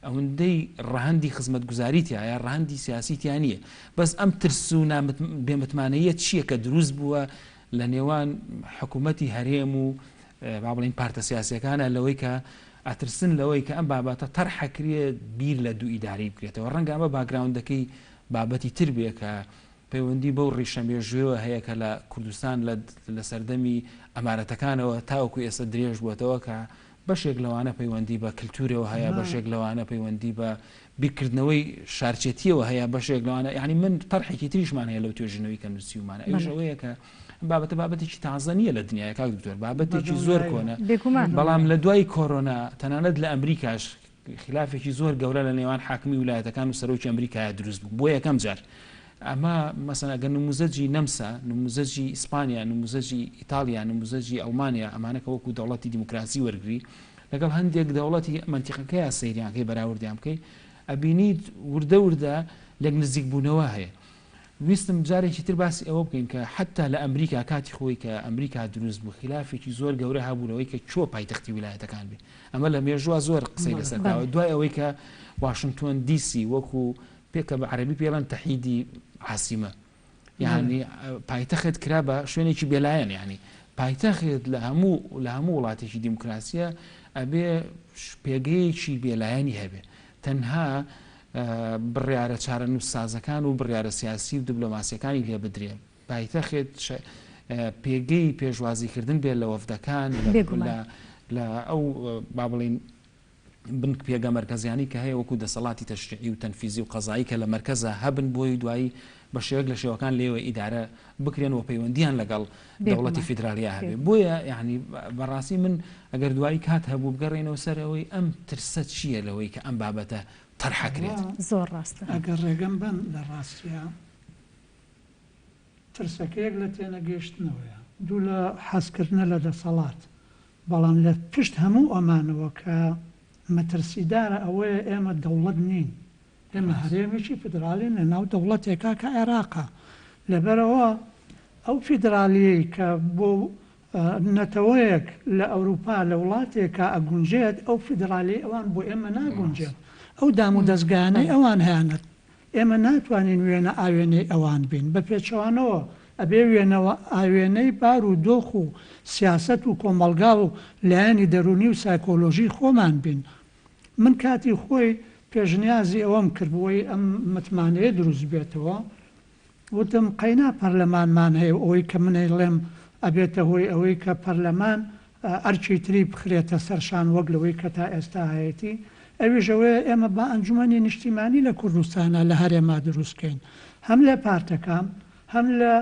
ئەوەندەی ڕەهەندی خزمەت گوزاریتیە یا ڕەهەندی سیاسیتیان نییە بەس ئەم ترس و بێمتمانەیە چییە کە دروست بووە لە نێوان حکوومەتی هەرێم و با بڵین پارتە سیاسیەکانە لەوەی کە ئەترسن لەوەی کە ئەم بابەتە تەرحەکرێت بیر لە دوو ئیداری بکرێتەوە ڕەنگە ئەمە باگراوندەکەی بابەتی تر بێ کە پەیوەندی بەو ڕیشەمێژوێەوە هەیە کە لە کوردستان لە سەردەمی ئەمارەتەکانەوە تاوەکو ئێستا درێژ بووەتەوە کە بەشێک لەوانە پەیوەندی بە کللتورەوە هەیە بەشێک لەوانە پەیوەندی بە بیرکردنەوەی شارچێتیەوە هەیە بەشێک لەوانە یعنی من تەرحێکی تریشمان هەیە لەو توێژنەوەی کە نووسیومانە ئەوەیە کە بابەتە بابەتێکی تازە نیە لە دنیای کاک دکتۆر بابەتێکی زۆر کۆنە بەڵام لە دوای کۆرۆنا تەنانەت لە ئەمریکاش خلافێکی زۆر گەورە لە نێوان حاکمی ویلایەتەکان و سەرۆکی ئەمریکای دروست بوو بۆ یەکەم جار ئەمە مەسەن ئەگەر نموزەجی نەمسا نموزەجی ئیسپانیا نموزەجی ئیتالیا نموزەجی ئەڵمانیا ئەمانەکە وەکو دەوڵەتی دیموکراسی وەرگری لەگەڵ هەندێک دەوڵەتی منتیقەکەی سەیریانکەی بەراوردیان بکەی ئەبینیت وردە لێک نزیک بوونەوە هەیە. ویستم جارێکی تر باسی ئەوە بکەین کە حتا لە ئەمریکا کاتی خۆی کە ئەمریکا دروست بوو خلافێکی زۆر گەورە هەبوونەوەی کە چۆ پایتەختی ویلایەتەکان بێ ئەمە لە مێژووە زۆر قسەی لەسەرکراوە دوای ئەوەی کە واشنگتن دیسی وەکو پێکە بە عەرەبی پێڵەن تەحیدی عاسیمە یعنی پایتەخت کرا بە شوێنێکی بێلایەن یعنی پایتەخت لە هەموو وڵاتێکی دیموکراسیە ئەبێ پێگەیەکی بێلایەنی هەبێ تەنها بڕیارە چارەنووس سازەکان و بڕیارە سیاسی و دیبلۆماسیەکانی لێ بدرێ پایتەخت پێگەی پێشوازیکردن بێت لە وەفدەکان لە ئەو با بڵین بنک پێگە مەرکەزیانی کە هەیە وەکو دەسەڵاتی تەشریعی و تەنفیزی و قەزایی کە لە مەرکەزە هەبن بۆی دوایی بە شێوەیەک لە شێوەکان لێوە ئیدارە بکرێن و پەیوەندیان لەگەڵ دەوڵەتی فیدرالیا هەبێ بۆیە یعنی بەڕاستی من ئەگەر دوایی کات هەبوو بگەڕێنەوە سەر ئەوەی ئەم ترسە چییە لەوەی کە ئەم بابەتە تەرحەکرێت
زۆر ڕاستە
ئەگەر ڕێگەم بن لە ڕاستیە ترسەکەیەک لە تێنەگەیشتنەوەیە دوو لە حەزکردنە لە دەسەڵات بەڵام لە پشت هەموو ئەمانەوە کە مەترسیدارە ئەوەیە ئێمە دەوڵەت نین ئێمە هەرێمێکی فیدراالین لە ناو دەوڵەتێکا کە عێراقا لەبەرەوە ئەو فیدراالیەی کە بۆ نەتەوەیەک لە ئەوروپا لە وڵاتێکە ئەگونجێت ئەو فیدراالی ئەوان بۆ ئێمە ناگونجێت ئەو دام و دەستگانەی ئەوان هیانەت ئێمە ناتوانین وێنە ئاوێنەی ئەوان بین بە پێچەوانەوە ئەبێ وێنەوە ئاوێنەی بار و دۆخ و سیاست و کۆمەلگا و لایەنی دەرونی و سایکۆلۆژی خۆمان بین من کاتی خۆی پێشنیازی ئەوەم کردبووی ئەم متمانەیە دروست بێتەوە وتم قەینا پەرلەمانمان هەیە ئەوەی کە منەی لێم ئەبێتە هۆی ئەوەی کە پەرلەمان ئەرچی تری بخرێتە سەرشان وەک لەوەی کە تا ئێستا هەیەی ئەویژەوەی ئێمە بە ئەنجومەنی نیشتیمانی لە کوردستانە لە هەرێما دروستکەین هەم لە پارتەکان هەم لە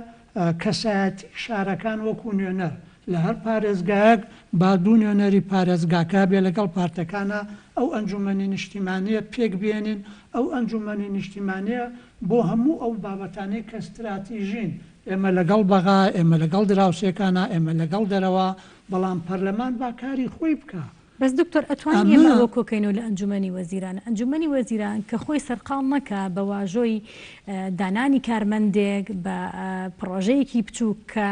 کەسایەتی شارەکان وەکو نوێنەر لە هەر پارێزگایەک با دوو نوێنەری پارێزگاکە بێ لەگەڵ پارتەکانە ئەو ئەنجومەنی نیشتیمانیە پێک بێنین ئەو ئەنجومەنی نیشتیمانیە بۆ هەموو ئەو بابەتانەی کە استراتیژین ئێمە لەگەڵ بەغا ئێمە لەگەڵ دراوسێکانە ئێمە لەگەڵ دەرەوە بەڵام پەرلەمان با کاری خۆی بکە
بەس دکتۆر ئەتوانین ئێمە ئەوە کۆکەین و لە ئەنجومەنی وەزیران ئەنجومەنی وەزیران کە خۆی سەرقاڵ نەکە بە واژۆی دانانی کارمەندێک بە پڕۆژەیەکی بچووکە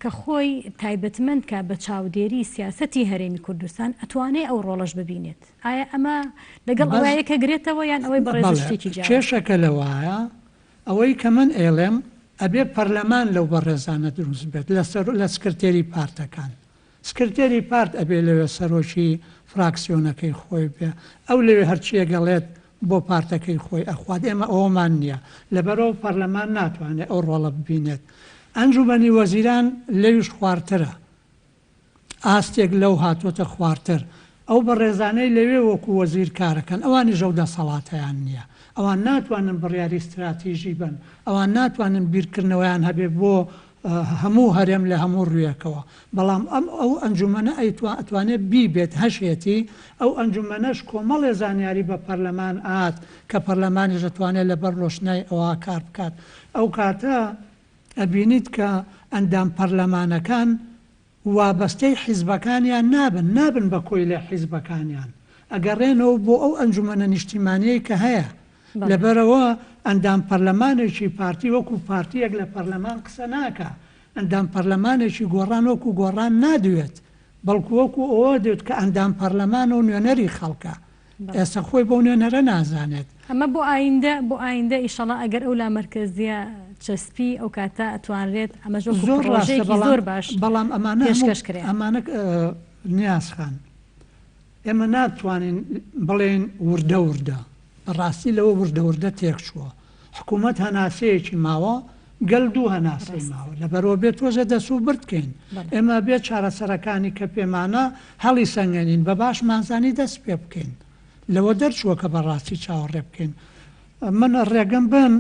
کە خۆی تایبەتمەند کە بە چاودێری سیاسەتی هەرێمی کوردستان ئەتوانێت ئەو ڕۆڵەش ببینێت ئایا ئەمە لەگەڵ ئەوەیەکە گرێتەوە یان ئەوەی بەڕێزشتێکی جا
کێشەکە لەوایە ئەوەی کە من ئێڵێم ئەبێ پەرلەمان لەو بەڕێزانە دروست بێت لە سکرتێری پارتەکان سکرتێری پارت ئەبێ لەوێ سەرۆکی فراکسیۆنەکەی خۆی بێ ئەو لەوێ هەرچیە گەڵێت بۆ پارتەکەی خۆی ئەخوات ئێمە ئەوەمان نییە لەبەرەوە پەرلەمان ناتوانێت ئەو ڕۆڵە ببینێت ئەنجومەنی وەزیران لەویش خواردترە ئاستێک لەو هاتوۆتە خواردتر ئەو بە ڕێزانەی لەوێ وەکو وەزیر کارەکەن ئەوانی ژەو دەسەڵاتیان نییە ئەوان ناتوانن بڕیاری استراتیژی بن ئەوان ناتوانن بیرکردنەوەیان هەبێ بۆ هەموو هەرێم لە هەموو ڕوویەکەوە بەڵام ئەو ئەنجومەنە ئەتوانێت بیبێت هەشێتی ئەو ئەنجومەنەش کۆمەڵێ زانیاری بە پەرلەمان ئات کە پەرلەمانیش دەتوانێت لەبەر ڕۆشنای ئەوە کار بکات ئەو کاتە ئەبینیت کە ئەندام پەرلەمانەکان وابەستەی حیزبەکانیان نابن بە کۆی لە حیزبەکانیان ئەگەڕێنەوە بۆ ئەو ئەنجومەنە نیشتیمانیەی کە هەیە لەبەرەوە ئەندام پەرلەمانێکی پارتی وەکو پارتیەک لە پەرلەمان قسە ناکە ئەندام پەرلەمانێکی گۆڕان وەکو گۆڕان نادوێت بەڵکو وەکو ئەوە دێت کە ئەندام پەرلەمان و نوێنەری خەڵکە ئێستا خۆی بۆ نوێنەرە نازانێت
ئەمە بۆ ئایندە ئیشەڵا ئەگەر ئەو لا مەرکەزیە چەسپی ئەو کاتە ئەتوانرێت ئەمە زۆر باش
بەڵام ئەمانە نیازخان ئێمە ناتوانین بڵێن وردە ڕاستی لەوە وردە تێک چووە حکوومەت هەناسەیەکی ماوە گەل دوو هەناسەی ماوە لەبەرەوە بێت تۆزە دەسوو بردکەین ئێمە بێت چارەسەرەکانی کە پێمانە هەڵی سەنگێنین بە باش مانزانی دەست پێ بکەین لەوە دەرچووە کە بەڕاستی چاوەڕێ بکەین من ڕێگەم بن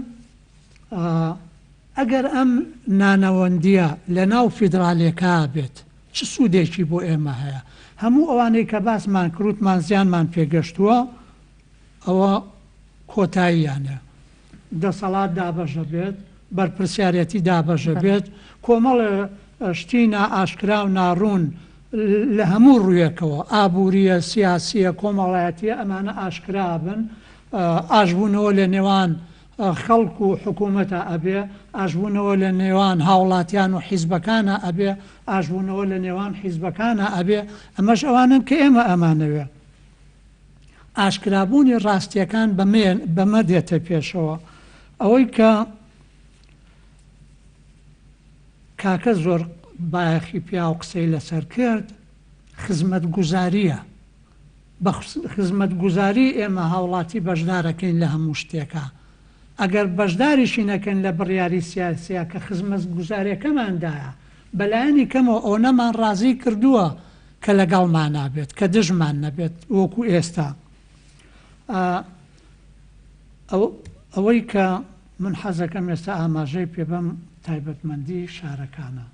ئەگەر ئەم نانەوەندیە لە ناو فیدراالێکا بێت چ سوودێکی بۆ ئێمە هەیە هەموو ئەوانەی کە باسمان کروتمان زیانمان پێگەشتووە ئەوە کۆتاییانە دەسەڵات دابەژە بێت بەرپرسیارەتی دابەژە بێت کۆمەڵ شتینە ئاشکرا و ناڕوون لە هەموو ڕوویەکەوە ئابوووریە سیاسیە کۆمەڵایەتیە ئەمانە ئاشکرا بن ئاشبوونەوە لە نێوان خەڵک و حکوومەتە ئەبێ، ئاشبوونەوە لە نێوان هاوڵاتیان و حیزبەکانە ئەبێ، ئاشبوونەوە لە نێوان حیزبەکانە ئەبێ. ئەمەش ئەوانن کە ئێمە ئەمانەوێ. ئاشکرابوونی ڕاستیەکان بەمە دێتە پێشەوە. ئەوەی کە کاکە زۆر بایەخی پیا و قسەی لەسەر کرد، خزمەت گوزاریە. بە خزمەت گوزاری ئێمە هاوڵاتی بەشدارەکەین لە هەموو شتێکە. ئەگەر بەشداریشی نەکەن لە بڕیاری سیاسیە کە خزمەت گوزاریەکەماندایە، بەلایەنی کەمەوە ئەو نەمان ڕازی کردووە کە لەگەڵمان نابێت، کە دژمان نەبێت وەکو ئێستا. ئەوەی کە من حەزەکەم ئێستا ئاماژەی پێ بەم تایبەتمەندی شارەکانە.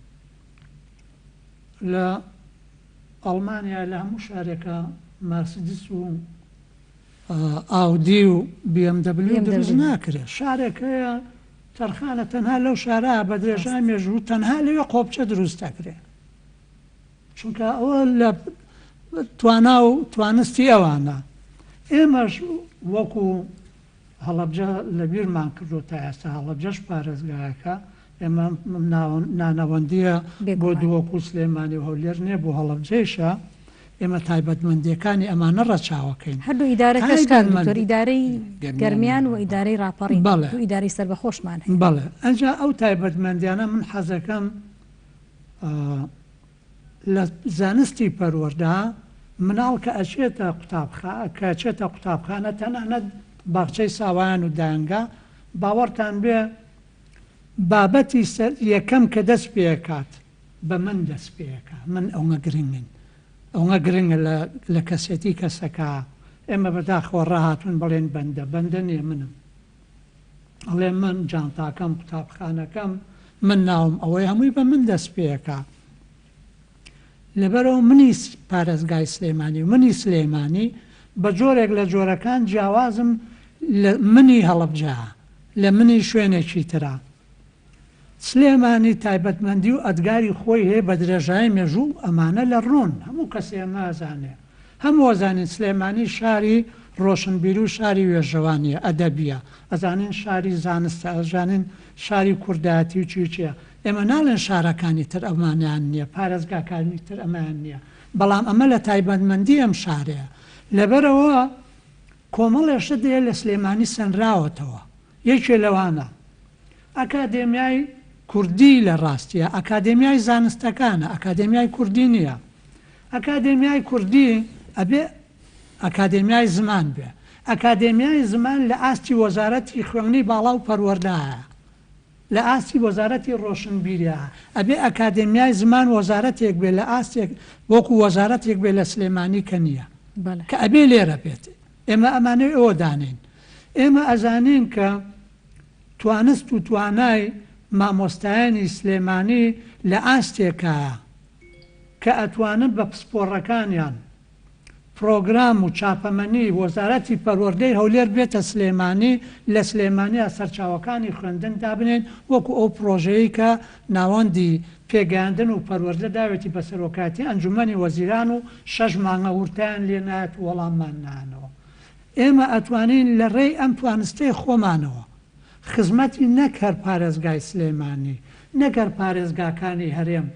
لە ئەڵمانیا لە هەموو شارێکە مارسیدس و ئاودی و BMW دروست ناکرێت. شارێکەیە تەرخانە تەنها لەو شارە بە درێژای مێژوو تەنها لەوێ قۆپچە دروست دەکرێت. چونکە ئەوە لە توانا و توانستی ئەوانە. ئێمەش وەکو هەڵەبجە لەبیرمان کردو تا ئێستا هەڵەبجەش پارێزگایەکە، ئێمە نانەوەندیە بۆ دووەکو سلێمانی و هەولێر نێ بۆ هەڵەبجەیشە. ئێمە تایبەتمەندیەکانی ئەمانە ڕەچاوەکەین.
هەردوو ئیدارەکەشکان ئیدارەی گەرمیان و ئیدارەی ڕاپەڕین، ئیداری سەربەخۆشمان هەیە.
بەڵێ، ئەنجا ئەو تایبەتمەندیانە من حەزەکەم لە زانستی پەروەردە مناڵ کە ئەچێتە قوتابخانە تەنانەت باخچەی ساوایان و دایانگا، باوەڕتان بێ بابەتی یەکەم کە دەست پێکات بە من دەست پێەکە. من ئەومە گرنگن، ئەومە گرنگە لە کەسێتی کەسەکە. ئێمە بەداخەوە ڕاهاتون بڵێن بەندە نییە منم، ئەڵێ من جانتاکەم قوتابخانەکەم من ناوم ئەوەی هەمووی بە من دەست پێەکە. لەبەرەوە منی پارێزگای سلێمانی و منی سلێمانی بە جۆرێک لە جۆرەکان جیاوازم لە منی هەڵەبجە، لە منی شوێنێکی ترە. سلێمانی تایبەتمەندی و ئەدگاری خۆی هەیە بە درێژای مێژوو ئەمانە لە ڕۆن هەموو کەسێ نازانێ. هەموو ئەزانین سلێمانی شاری ڕۆشنبیری و شاری وێژەوانیە، ئەدەبیە، ئەزانین شاری زانستە، ئەزانین شاری کوردایەتی و چیچیە. ئێمە ناڵێن شارەکانی تر ئەمانیان نییە، پارێزگاکانی تر ئەمان نییە، بەڵام ئەمە لە تایبەتمەندی ئەم شارەیە. لەبەرەوە کۆمەڵێشە دەیە لە سلێمانی سنراوەتەوە. یەکێ لەوانە ئەکادێمیای کوردی لە ڕاستیە، ئەکادێمیای زانستەکانە، ئەکادێمیای کوردی نییە. ئەکادێمیای کوردی ئەبێ ئەکادێمیای زمان بێ. ئەکادێمیای زمان لە ئاستی وەزارەتی خوێندنی باڵا و پەروەردایە، لە ئاستی وەزارەتی ڕۆشنبیریە. ئەبێ ئەکادێمیای زمان وەزارەتێک بێ لە ئاستێک وەکو وەزارەتێک بێ لە سلێمانی کە نییە، کە ئەبێ لێرە بێت. ئێمە ئەمانەی ئەوە دانین. ئێمە ئەزانین کە توانست و توانای مامۆستایانی سلێمانی لە ئاستێکایە کە ئەتوانن بە پسپۆڕەکانیان پرۆگرام و چاپەمەنی وەزارەتی پەروەردەی هەولێر بێتە سلێمانی، لە سلێمانیە سەرچاوەکانی خوێندن دابنێن وەکو ئەو پرۆژەیە کە ناوەندی پێگەاندن و پەروەردە داوێتی بە سەرۆکاتی ئەنجومەنی وەزیران و 6 مانگە ورتیان لێ نایەت وەڵاممان نانەوە. ئێمە ئەتوانین لە ڕێی ئەم توانستەی خۆمانەوە خزمەتی نەکەر پارێزگای سلێمانی، نەکەر پارێزگاکانی هەرێم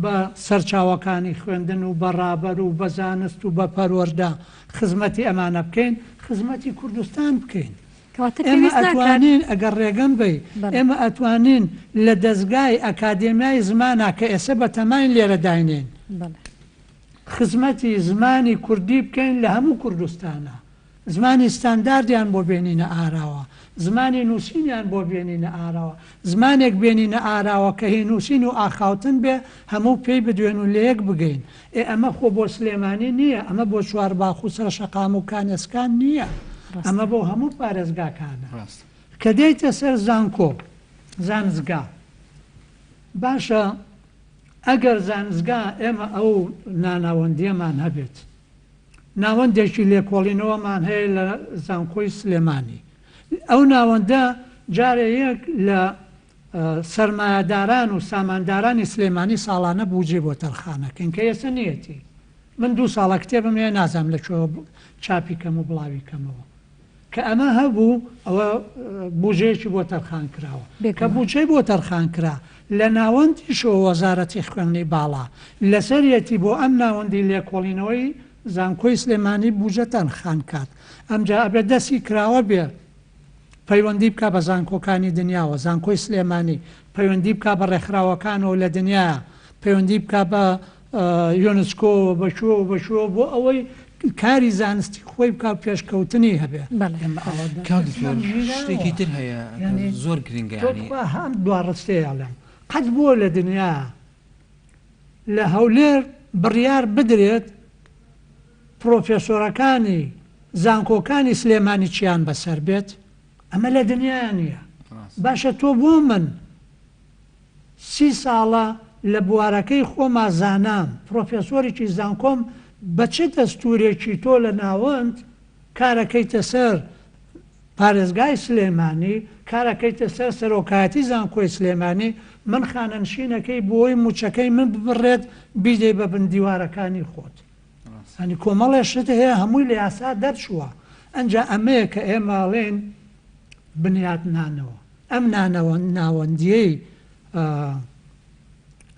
بە سەرچاوەکانی خوێندن و بە ڕابەر و بە زانست و بە پەروەردە خزمەتی ئەمانە بکەین، خزمەتی کوردستان بکەین. ئێمە ئەتوانین ئەگەر ڕێگەم بی، ئێمە ئەتوانین لە دەستگای ئەکادێمیای زمانە کە ئێستا بە تەماین لێرە داینێن خزمەتی زمانی کوردی بکەین لە هەموو کوردستانە. زمانی ستانداردیان بۆ بێنینە ئاراوە، زمانی نووسینیان بۆ بێنینە ئاراوە، زمانێک بێنینە ئاراوە کە هی نووسین و ئاخاوتن بێ هەموو پێی بدوێن و لەیەک بگەین. ئەمە خۆ بۆ سلێمانی نییە، ئەمە بۆ چوارباخ و سەرشەقام و کانێسکان نییە، ئەمە بۆ هەموو پارێزگاکانە کە دێیتە سەر زانکۆ زانزگا. باشە ئەگەر زانزگا ئێمە ئەو ناناوەندیەمان هەبێت، ناوەندێکی لێکۆڵینەوەمان هەیە لە زانکۆی سلێمانی، ئەو ناوەندە جارێ یەک لە سەرمایەداران و ساماندارانی سلێمانی ساڵانە بوجێ بۆ تەرخانەکەن کە ئێستا نیەتی. من 2 ساڵە کتێبم هەیە نازانم لەکوێوە چاپی کەم و بڵاوی کەمەوە کە ئەمە هەبوو ئەوە بودجەیەکی بۆ تەرخان کراوە کە بودجەی بۆ تەرخان کرا لە ناوەندیشەوە وەزارەتی خوێندنی باڵا لەسەرەتی بۆ ئەم ناوەندی لێکۆڵینەوەی زانکۆی سلێمانی بودجە تەرخان کات ئەمجا ئەبێ دەستی کراوە بێ پەیوەندی بکە بە زانکۆکانی دنیاوە زانکۆی سلێمانی پەیوەندی بکە بە ڕێکخراوەکانەوە لە دنیا پەیوەندی بکە بە یۆنسکۆ بەشوە بۆ ئەوەی کاری زانستی خۆی بکە پێشکەوتنی هەبێ
شتێکی تر هەیە زۆر گرنگە
هەم دوڕستەیەڵێم قەت بووە لە دنیا لە هەولێر بڕیار بدرێت پرۆفێسۆرەکانی زانکۆکانی سلێمانی چیان بەسەر بێت ئەمە لە دنیا نییە باشە تۆ بۆ من 30 ساڵە لە بوارەکەی خۆما زانام پرۆفێسۆرێکی زانکۆم بە چه دەستورێکی تۆ لە ناوەند کارەکەیتە سەر پارێزگای سلێمانی کارەکەیتە سەر سەرۆکایەتی زانکۆی سلێمانی من خانەنشینەکەی بۆی موچەکەی من ببڕێت بیدەی بە بندیوارەکانی خۆت ئەنی کۆمەڵێ شت هەیە هەمووی لە یاسا دەرچووە ئەنجا ئەمەیە کە ئێماڵێن بنیات نانەوە ئەم ناوەندیەی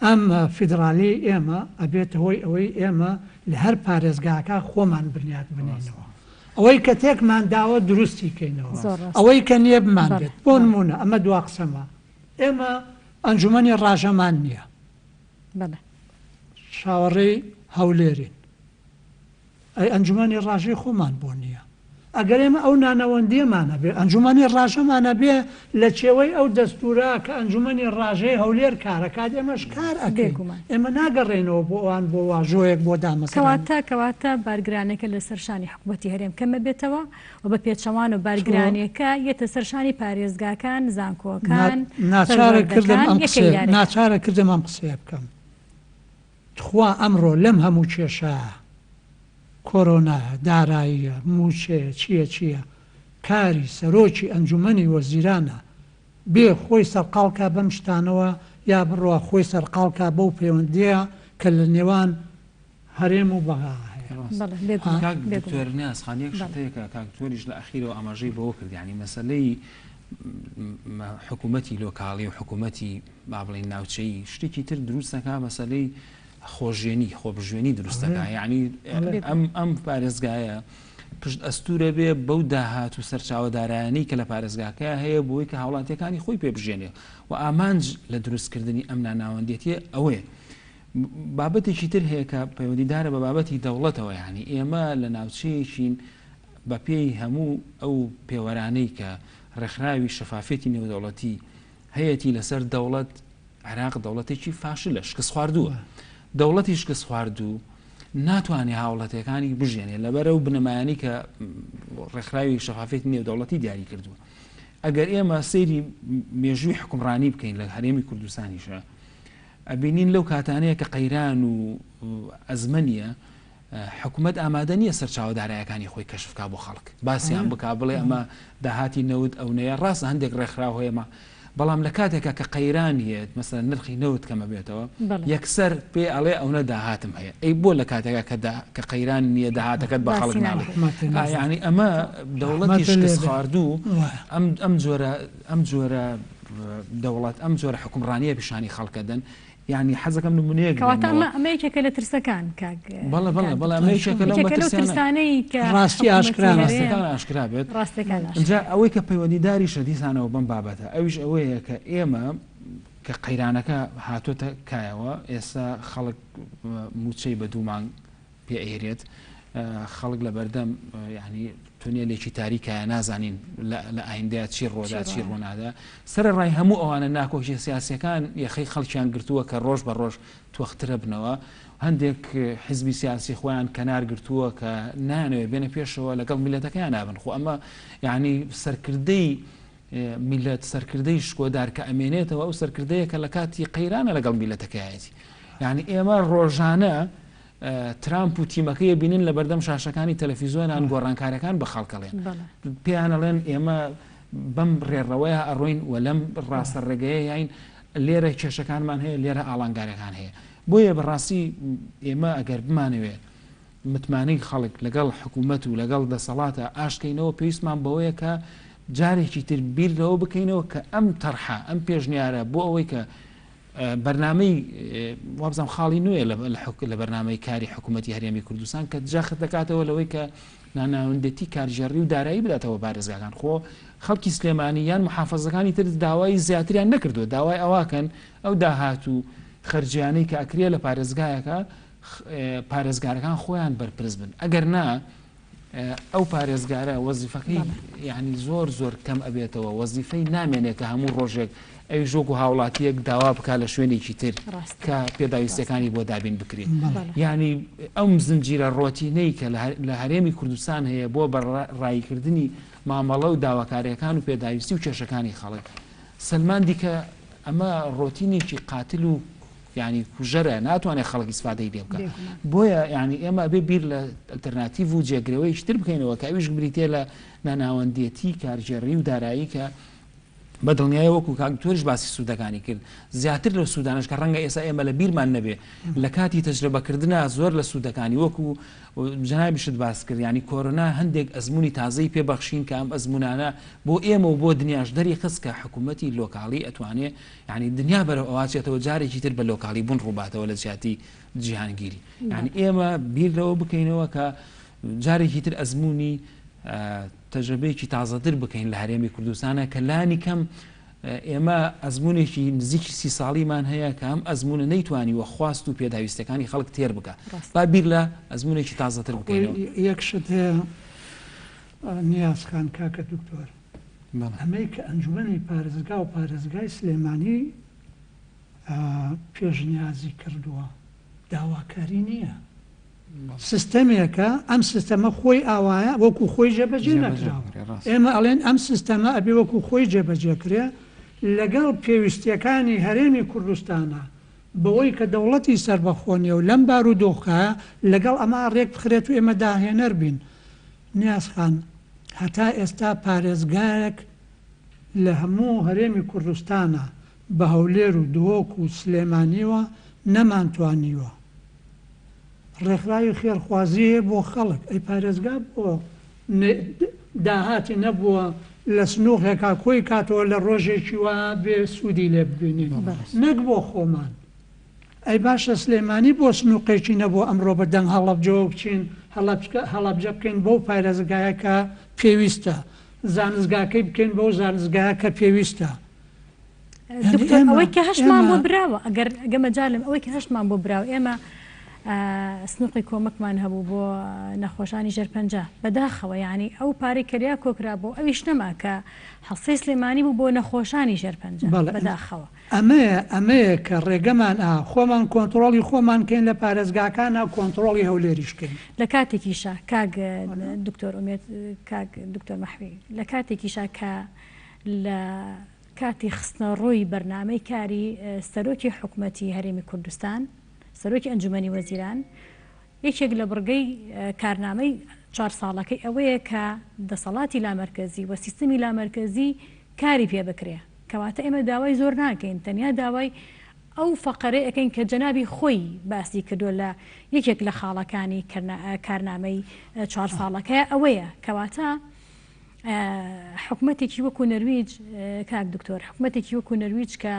ئەم فیدراالی ئێمە ئەبێت هۆی ئەوەی ئێمە لە هەر پارێزگاکە خۆمان بنیات بنێنەوە ئەوەی کە تێکمان داوە دروستی کەینەوە ئەوەی کە نییە بمان بێت بۆ نمونە ئەمە دوا قسەمە ئێمە ئەنجومەنی ڕاژەمان نییە شاوەڕێی هەولێرین ئەی ئەنجومەنی ڕاژەی خۆمان بۆ نییە ئەگەر ئێمە ئەو نانەوەندیەمانە بێ ئەنجومەنی ڕاژەمانە بێ لە چێوەی ئەو دەستورە کە ئەنجومەنی ڕاژەی هەولێر کارەکات ئێمەش کار ئەگەین ئێمە ناگەڕێنەوە بۆ ئەوان بۆ واژۆیەک بۆ
کەواتە بارگرانەکە لە سەرشانی حکوومەتی هەرێم کەمە بێتەوە و بە پێچەوان و بارگرانیەکە یەتە سەرشانی پارێزگاکان زانکۆکان
ناچارە کردم ئەم قسەیە بکەم خوا ئەمڕۆ لەم هەموو کێشە کۆرۆنا داراییە موچێ چییە کاری سەرۆکی ئەنجومەنی وەزیرانە بێ خۆی سەرقاڵکە بەم شتانەوە یا بڕوە خۆی سەرقاڵکە بەو پەیوەندیە کە لە نێوان هەرێم و بەغا
هەیەنیاسخانیەک شتەیەکە کاکتۆریش لە ئەخیرەوە ئاماژەی بەوە کرد ینی مەسلەی حکوومەتی لۆکاڵی و حکوومەتی با بڵین ناوچەی شتێکی تر دروستەکە مەسلەی خۆژێنی خۆبژێنی دروستەکە یعنی ئەم پارێزگایە پشت ئەستورە بێ بەو داهات و سەرچاوەدارایانەی کە لە پارێزگاکە هەیە بۆی کە هاوڵاتیەکانی خۆی پێبژێنێ و ئامانج لە دروستکردنی ئەم ناناوەندێتیە ئەوەیە بابەتێکی تر هەیە کە پەیوەندیدارە بە بابەتی دەوڵەتەوە یعنی ئێمە لە ناوچەیەکین بە پێی هەموو ئەو پێوەرانەی کە ڕێکخراوی شەفافێتی نێودەوڵەتی هەیەی لەسەر دەوڵەت عێراق دەوڵەتێکی فاشلە شکست خواردووە دەوڵەتی شکست خواردوو ناتوانێت هاوڵاتیەکانی بژێنێ لەبەرە و بنەمایانی کە ڕێکخراوی شەفافێتی نێودەوڵەتی دیاری کردووە ئەگەر ئێمە سەیری مێژووی حکومڕانی بکەین لە هەرێمی کوردستانیشە ئەبینین لەو کاتانەیە کە قەیران و ئەزمەنیە حکوومەت ئامادە نییە سەرچاوەدارایەکانی خۆی کەشفکا بۆ خەڵک باسییان بکا بڵێ ئەمە داهاتی نەوت ئەو نەیە ڕاست هەندێک ڕێکخراو هەیەمە بەڵام لە کاتێکە کە قەیران هێت مەسەر نرخی نەوت کەمە بێتەوە یەکسەر پێ ئەڵێ ئەوە داهاتم هەیە ئەی بۆ لە کاتێکە کە قەیران نییە داهاتەکەت بە خەڵک ناڵێت ینی ئەمە دەوڵەتی شکست خواردوو ئەم جۆرە دەوڵەت ئەم جۆرە حکومڕانیە پیشانی خەڵکەدەن یعنی حەزەکەم نمونەیەک
ئەمەیەکە لە ترسەکان
بەڵێ
ڕاستی
ئاشکرا بێت اینجا ئەوەی کە پەیوەندیداری شەدیسانەوە بەم بابەتە ئەویش ئەوەیە کە ئێمە کە قەیرانەکە هاتوۆتە کایەوە ئێستا خەڵک موچەی بە دوومان پێ ئێرێت خەڵک لە بەردەم یعنی تونێ لێکی تاریکایە نازانین لە ئایندەیە چی ڕۆدا چی ڕۆنادا سرە ڕای هەموو ئەوانە ناکۆشی سیاسیەکان یەخەی خەڵکیان گرتووە کە ڕۆژ بە ڕۆژ توەخترە بنەوە هەندێک حیزبی سیاسی خۆیان کەنار گرتووە کە نانەوێ بێنە پێشەوە لەگەڵ میلەتەکەیان نابن خۆ ئەمە یعنی سەرکردەی میلەت سەرکردەی شکۆدار کە ئەمێنێتەوە ئەو سەرکردەیە کە لە کاتی قەیرانە لەگەڵ میلەتەکەیەتی یعنی ئێمە ڕۆژانە ترامپ و تیمەکەی بینن لە بەردەم شاشەکانی تەلەڤیزیۆنان گۆڕانکارەکان بە خەڵکەڵێن پێیانەڵێن ئێمە بەم ڕێڕەوەیە ئەڕۆین و لەم ڕاستە ڕێگەیە یاین لێرە کێشەکانمان هەیە لێرە ئاڵنگارەکان هەیە بۆیە بەڕاستی ئێمە ئەگەر بمانەوێت متمانەی خەڵک لەگەڵ حکوومەت و لەگەڵ دەسەڵاتە ئاشکەینەوە پێویستمان بەوەیە کە جارێکی تر بیر لەوە بکەینەوە کە ئەم تەرحە ئەم پێشنیارە بۆ ئەوەی کە بەرنامەی وابزانام خاڵی نوێ لە بەرنامەی کاری حکوومەتی هەرێمی کوردستان کە جاخت دەکاتەوە لەوەی کە ناناوەندەتی کارژێڕی و دارایی بداتەوە پارێزگاکان خۆ خەڵکی سلێمانی یان محافەزەکانی تر داوای زیاتریان نەکردو داوای ئەواکەن ئەو داهات و خەرجیانەی کە ئەکرێ لە پارێزگایەکە پارێزگارەکان خۆیان بەرپرس بن ئەگەر نا ئەو پارێزگارە وەزیفەکەی یعنی زۆر زۆر کەم ئەبێتەوە وەزیفەی نامێنێت کە هەموو ڕۆژێک ئەوی ژۆک و هاوڵاتیەک داوا بک لە شوێنێکی تر کە پێداویستەکانی بۆ دابین بکرێت ینی ئەو زنجیرە ڕۆتینەی کە لە هەرێمی کوردستان هەیە بۆ بەڕایکردنی مامەڵە و داواکاریەکان و پێداویستی و کێشەکانی خەڵک سلمان دیکە ئەمە ڕۆتینێکی قاتل و ینی کوژەرە ناتوانێت خەڵکی سفادەی لێ بکە بۆیە ینی ئێمە بێ بیر لە ئەلتەرناتیڤ و جێگرەوەی شتر بکەینەوە کە ئەویش بریتێ لە ناناوەندێتی کارژێڕی و دارایی کە بە دڵنیای وەکو کاکتۆریش باسی سوودەکانی کرد زیاتر لە سوودانش کە ڕەنگە ئێستا ئێمە لە بیرمان نەبێ لە کاتی تەجربەکردنا زۆر لە سوودەکانی وەکو جەنابیشت باس کرد ینی کۆرۆنا هەندێک ئەزمموی تازەی پێبەخشین کە ئەم ئەزمونانە بۆ ئێمە و بۆ دنیاش دەری خست کە حکوومەتی لۆکاڵی ئەتوانێت ینی دنیا بەرە ئەواچێتەوە جارێکی تر بە لۆکاڵی بوون ڕووباتەوە لە جیاتی جیهانگیری ینی ئێمە بیر لەوە بکەینەوە کە جارێکی تر ئەزمموی تەجربەیەکی تازەتر بکەین لە هەرێمی کوردستانە کە لانی کەم ئێمە ئەزمونێکی نزیکی 30 ساڵیمان هەیە کە ئەم ئەزمونە نەیتوانیوە خواست و پێداویستەکانی خەڵک تێر بکە با بیر لە ئەزمونێکی تازەتر بکەینەوە
یەکشت هەیە نیازخان کاکە دکتۆر ئەمەی کە ئەنجومەنی پارێزگا و پارێزگای سلێمانی پێشنیازی کردووە داواکاری نییە سیستەمێکە ئەم سیستەمە خۆی ئاوایە وەکو خۆی جێبەجێ نەکراوە ئێمە ئەڵێن ئەم سیستەمە ئەبێ وەکو خۆی جێبەجێکرێ لەگەڵ پێویستیەکانی هەرێمی کوردستانە بەوەی کە دەوڵەتی سربەخۆنیە و لەم بارودۆخایە لەگەڵ ئەمە ڕێک بخرێت و ئێمە داهێنەر بین نیازخان هەتا ئێستا پارێزگایەک لە هەموو هەرێمی کوردستانە بە هەولێر و دۆک و سلێمانیوە نەمانتوانیوە ڕێکخراوی خێرخوازیە بۆ خەڵک ئەی پارێزگا بۆ داهاتی نەبووە لە سنووخێکا کۆی کاتەوە لە ڕۆژێکی وە بێ سوودی لێ ببینین نەک بۆ خۆمان ئەی باشە سلێمانی بۆ سنووقێکی نەبوو ئەمڕۆ بە دەنگ هەڵەبجەوە بچین هەڵەبجە بکەین بەو پارێزگایەکە پێویستە زانستگاکەی بکەین بەو زانستگایە کە پێویستە
ئەوەی کە هەشمان بۆ براوە ئەگەر گەمەجالم ئەوەی کە هەشمان بۆ براوە ئێمە سنووقی کۆمەکمان هەبوو بۆ نەخۆشانی ژەرپەنجە بەداخەوە ینی ئەو پارەی کەریا کۆکرا بۆ ئەویش نەما کە هەڵسەی سلێمانی بوو بۆ نەخۆشانی ژەرپەنجە بەداخەوە
ئەمەیە کە ڕێگەمان خۆمان کۆنتترۆلی خۆمان کەین لە پارێزگاکانە کۆنتترۆلی هەولێریشکەین
لە کاتێکیشە کاک دکتۆر ئومێد کاک دکتۆر مەحوی لە کاتێکیشە کە لە کاتی خستنە ڕووی بەرنامەی کاری سەرۆکی حکوومەتی هەرێمی کوردستان سەرۆکی ئەنجومەنی وەزیران یەکێک لە بڕگەی کارنامەی 4 ساڵەکەی ئەوەیە کە دەسەڵاتی لامەرکەزی و سیستمی لامەرکەزی کاری پێ بکرێ کەواتە ئێمە داوای زۆر ناکەین تەنیا داوای ئەو فەقەرەی ئەەکەین کە جەنابی خۆی باسی کردو لە یەکێک لە خاڵەکانی کارنامەی 4 ساڵەکە ئەوەیە کەواتە حکوومەتێکی وەکو نەرویج کاک دکتۆر حکوومەتێکی وەکو نەرویج کە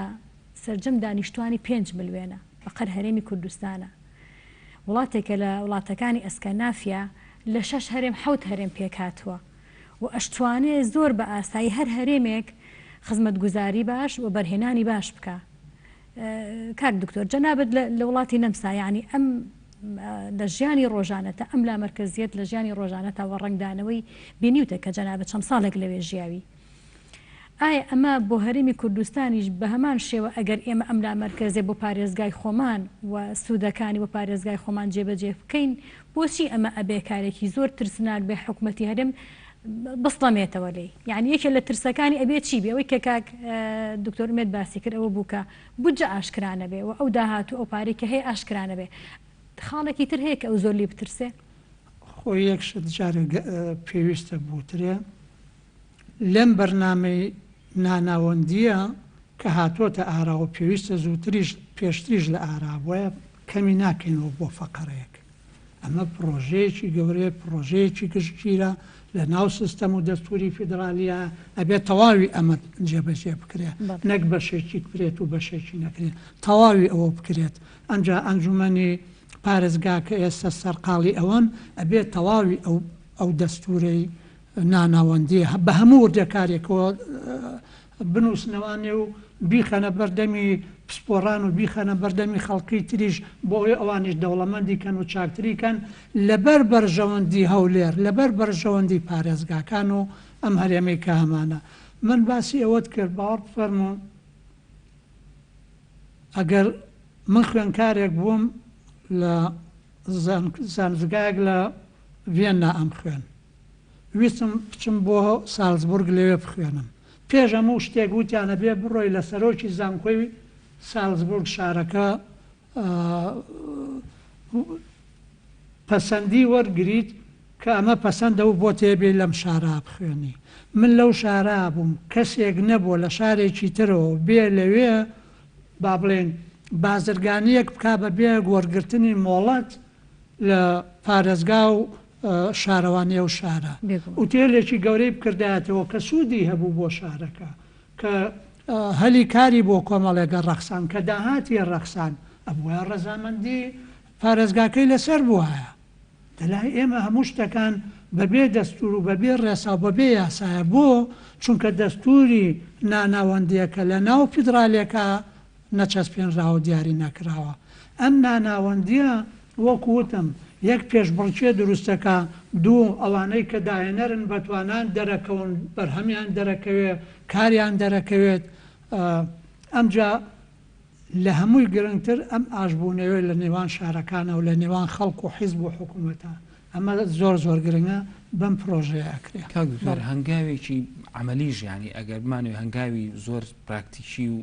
سەرجەم دانیشتوانی 5 ملیۆنە فقط هەرێمی کوردستانە وڵاتێکە لە وڵاتەکانی ئەسکەنافیا لە 6 هەرێم 7 هەرێم پێکاتوە و ئەشتوانێ زۆر بە ئاسایی هەر هەرێمێک خزمەتگوزاری باش و بەرهێنانی باش بکە کاک دکتۆر جەنابەت لە وڵاتی نەمسا ینی ئەم لە ژیانی ڕۆژانەتە ئەم لامەرکەزیەت لە ژیانی ڕۆژانەتەوە ڕنگدانەوەی بینیوتە کە جەنابەت چەند ساڵێک لەوێ ژیاوی ئایا ئەمە بۆ هەرێمی کوردستانیش بە هەمان شێوە ئەگەر ئێمە ئەم لامەرکەزێ بۆ پارێزگای خۆمان و سوودەکانی بۆ پارێزگای خۆمان جێبەجێ بکەین بۆچی ئەمە ئەبێ کارێکی زۆر ترسناک بێ حکوومەتی هەرێم بەسڵەمێتەوە لێ یعنی یەکێ لە ترسەکانی ئەبێ چی بێ ئەوەی کە کاک دکتۆر مێت باسی کرد ئەوە بووکە بودجە ئاشکرانە بێ و ئەو داهاتوو ئەو پارەی کە هەیە ئاشکرانە بێ خاڵێکی تر هەیە کە ئەو زۆر لی بترسێ
خۆی یەکشت جارێک پێویستە بووترێ لەم بەرنامەی ناناوەندیە کە هاتوۆتە ئاراوە پێویستە زووتریش پێشتریش لە ئارابووە کەمی ناکەینەوە بۆ فەقەرەیەک ئەمە پرۆژەیەکی گەورەیە، پرۆژەیەکی گشتگیرە لە ناو سیستەم و دەستوری فیدراالیە، ئەبێت تەواوی ئەمە جێبەجێ بکرێت، نەک بەشێکی بکرێت و بەشێکی نەکرێت، تەواوی ئەوە بکرێت. ئەنجا ئەنجومەنی پارێزگا کە ئێستا سەرقاڵی ئەوەن ئەبێت تەواوی ئەو دەستورەی ناناوەندی بە هەموو وردەکارێکەوە بنووسنەوانێ و بیخەنە بەردەمی پسپۆڕان و بیخەنە بەردەمی خەڵکی تریش بۆ ئەوەی ئەوانش دەوڵەمەندی کەن و چاکتریکەن لەبەر بەرژەوەندی هەولێر، لەبەر بەرژەوەندی پارێزگاکان و ئەم هەرێمەی کە هەمانە. من باسی ئەوەت کرد باوەڕ بفەرموون ئەگەر من خوێندکارێک بووم لە زانزگایەک لە ڤێننا ئەم خوێن، ویستم بچم بۆ سالزبورگ لەوێ بخوێنم، پێش هەموو شتێک وتیانە بێ بڕۆی لە سەرۆکی زانکۆی سالزبورگ شارەکە پەسەندی وەرگریت کە ئەمە پەسەندە و بۆ تێبێ لەم شارە بخوێنی. من لەو شارە بووم، کەسێک نەبووە لە شارێکی ترەوە بێ لەوێ با بڵێن بازرگانیەک بکا بە بێ وەرگرتنی مۆڵەت لە پارێزگا و شارەوانیە و شارە ئوتێلێکی گەورەی بکردایەتەوە کە سوودی هەبوو بۆ شارەکە، کە هەلی کاری بۆ کۆمەڵێگە ڕەخسان کە داهاتی ڕەخسان ئەبووە ڕەزامەندی پارێزگاکەی لەسەر بووایە. دەلای ئێمە هەموو شتەکان بەبێ دەستور و بەبێ ڕێسا و بەبێ یاسایە بۆ چونکە دەستوری ناناوەندیەکە لە ناو فیدرالێکە نەچەسپێنراوە دیاری نەکراوە. ئەم ناناوەندیە وەکووتم یەک پێشبڕکێ دروستەکە، دوو ئەوانەی کە داهێنەرن بەتوانان دەرەکەون بەرهەمیان دەرەکەوێت کاریان دەرەکەوێت. ئەمجا لە هەمووی گرنگتر ئەم ئاشبوونەوەی لە نێوان شارەکانە و لە نێوان خەڵک و حیزب و حکوومەتە ئەمە زۆر زۆر گرنگە بەم پرۆژەیە ئەکرێ.
هەنگاوێکی عملیش ینی ئەگەر بمانوێ هەنگاوی زۆر پراکتیکی و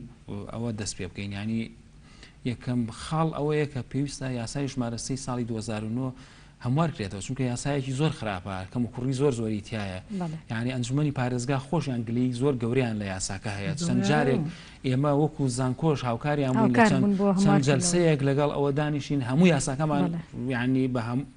ئەوە دەست پێ بکەین، ینی یەکەم خاڵ ئەوەیە کە پێویستە یاسای ژمارە 3 ساڵی 2009 هەموار کرێتەوە، چونکە یاسایەکی زۆر خراپە، کەم و کوڕی زۆر زۆری تایە. یعنی ئەنجومەنی پارێزگا خۆشیان گلەی زۆر گەوریان لە یاساکە هەیە. چەند جارێک ئێمە وەکو زانکۆش هاوکاریان بوون چەند جەلسەیەک لەگەڵ ئەوە دانیشین هەموو یاساکەمان یعنی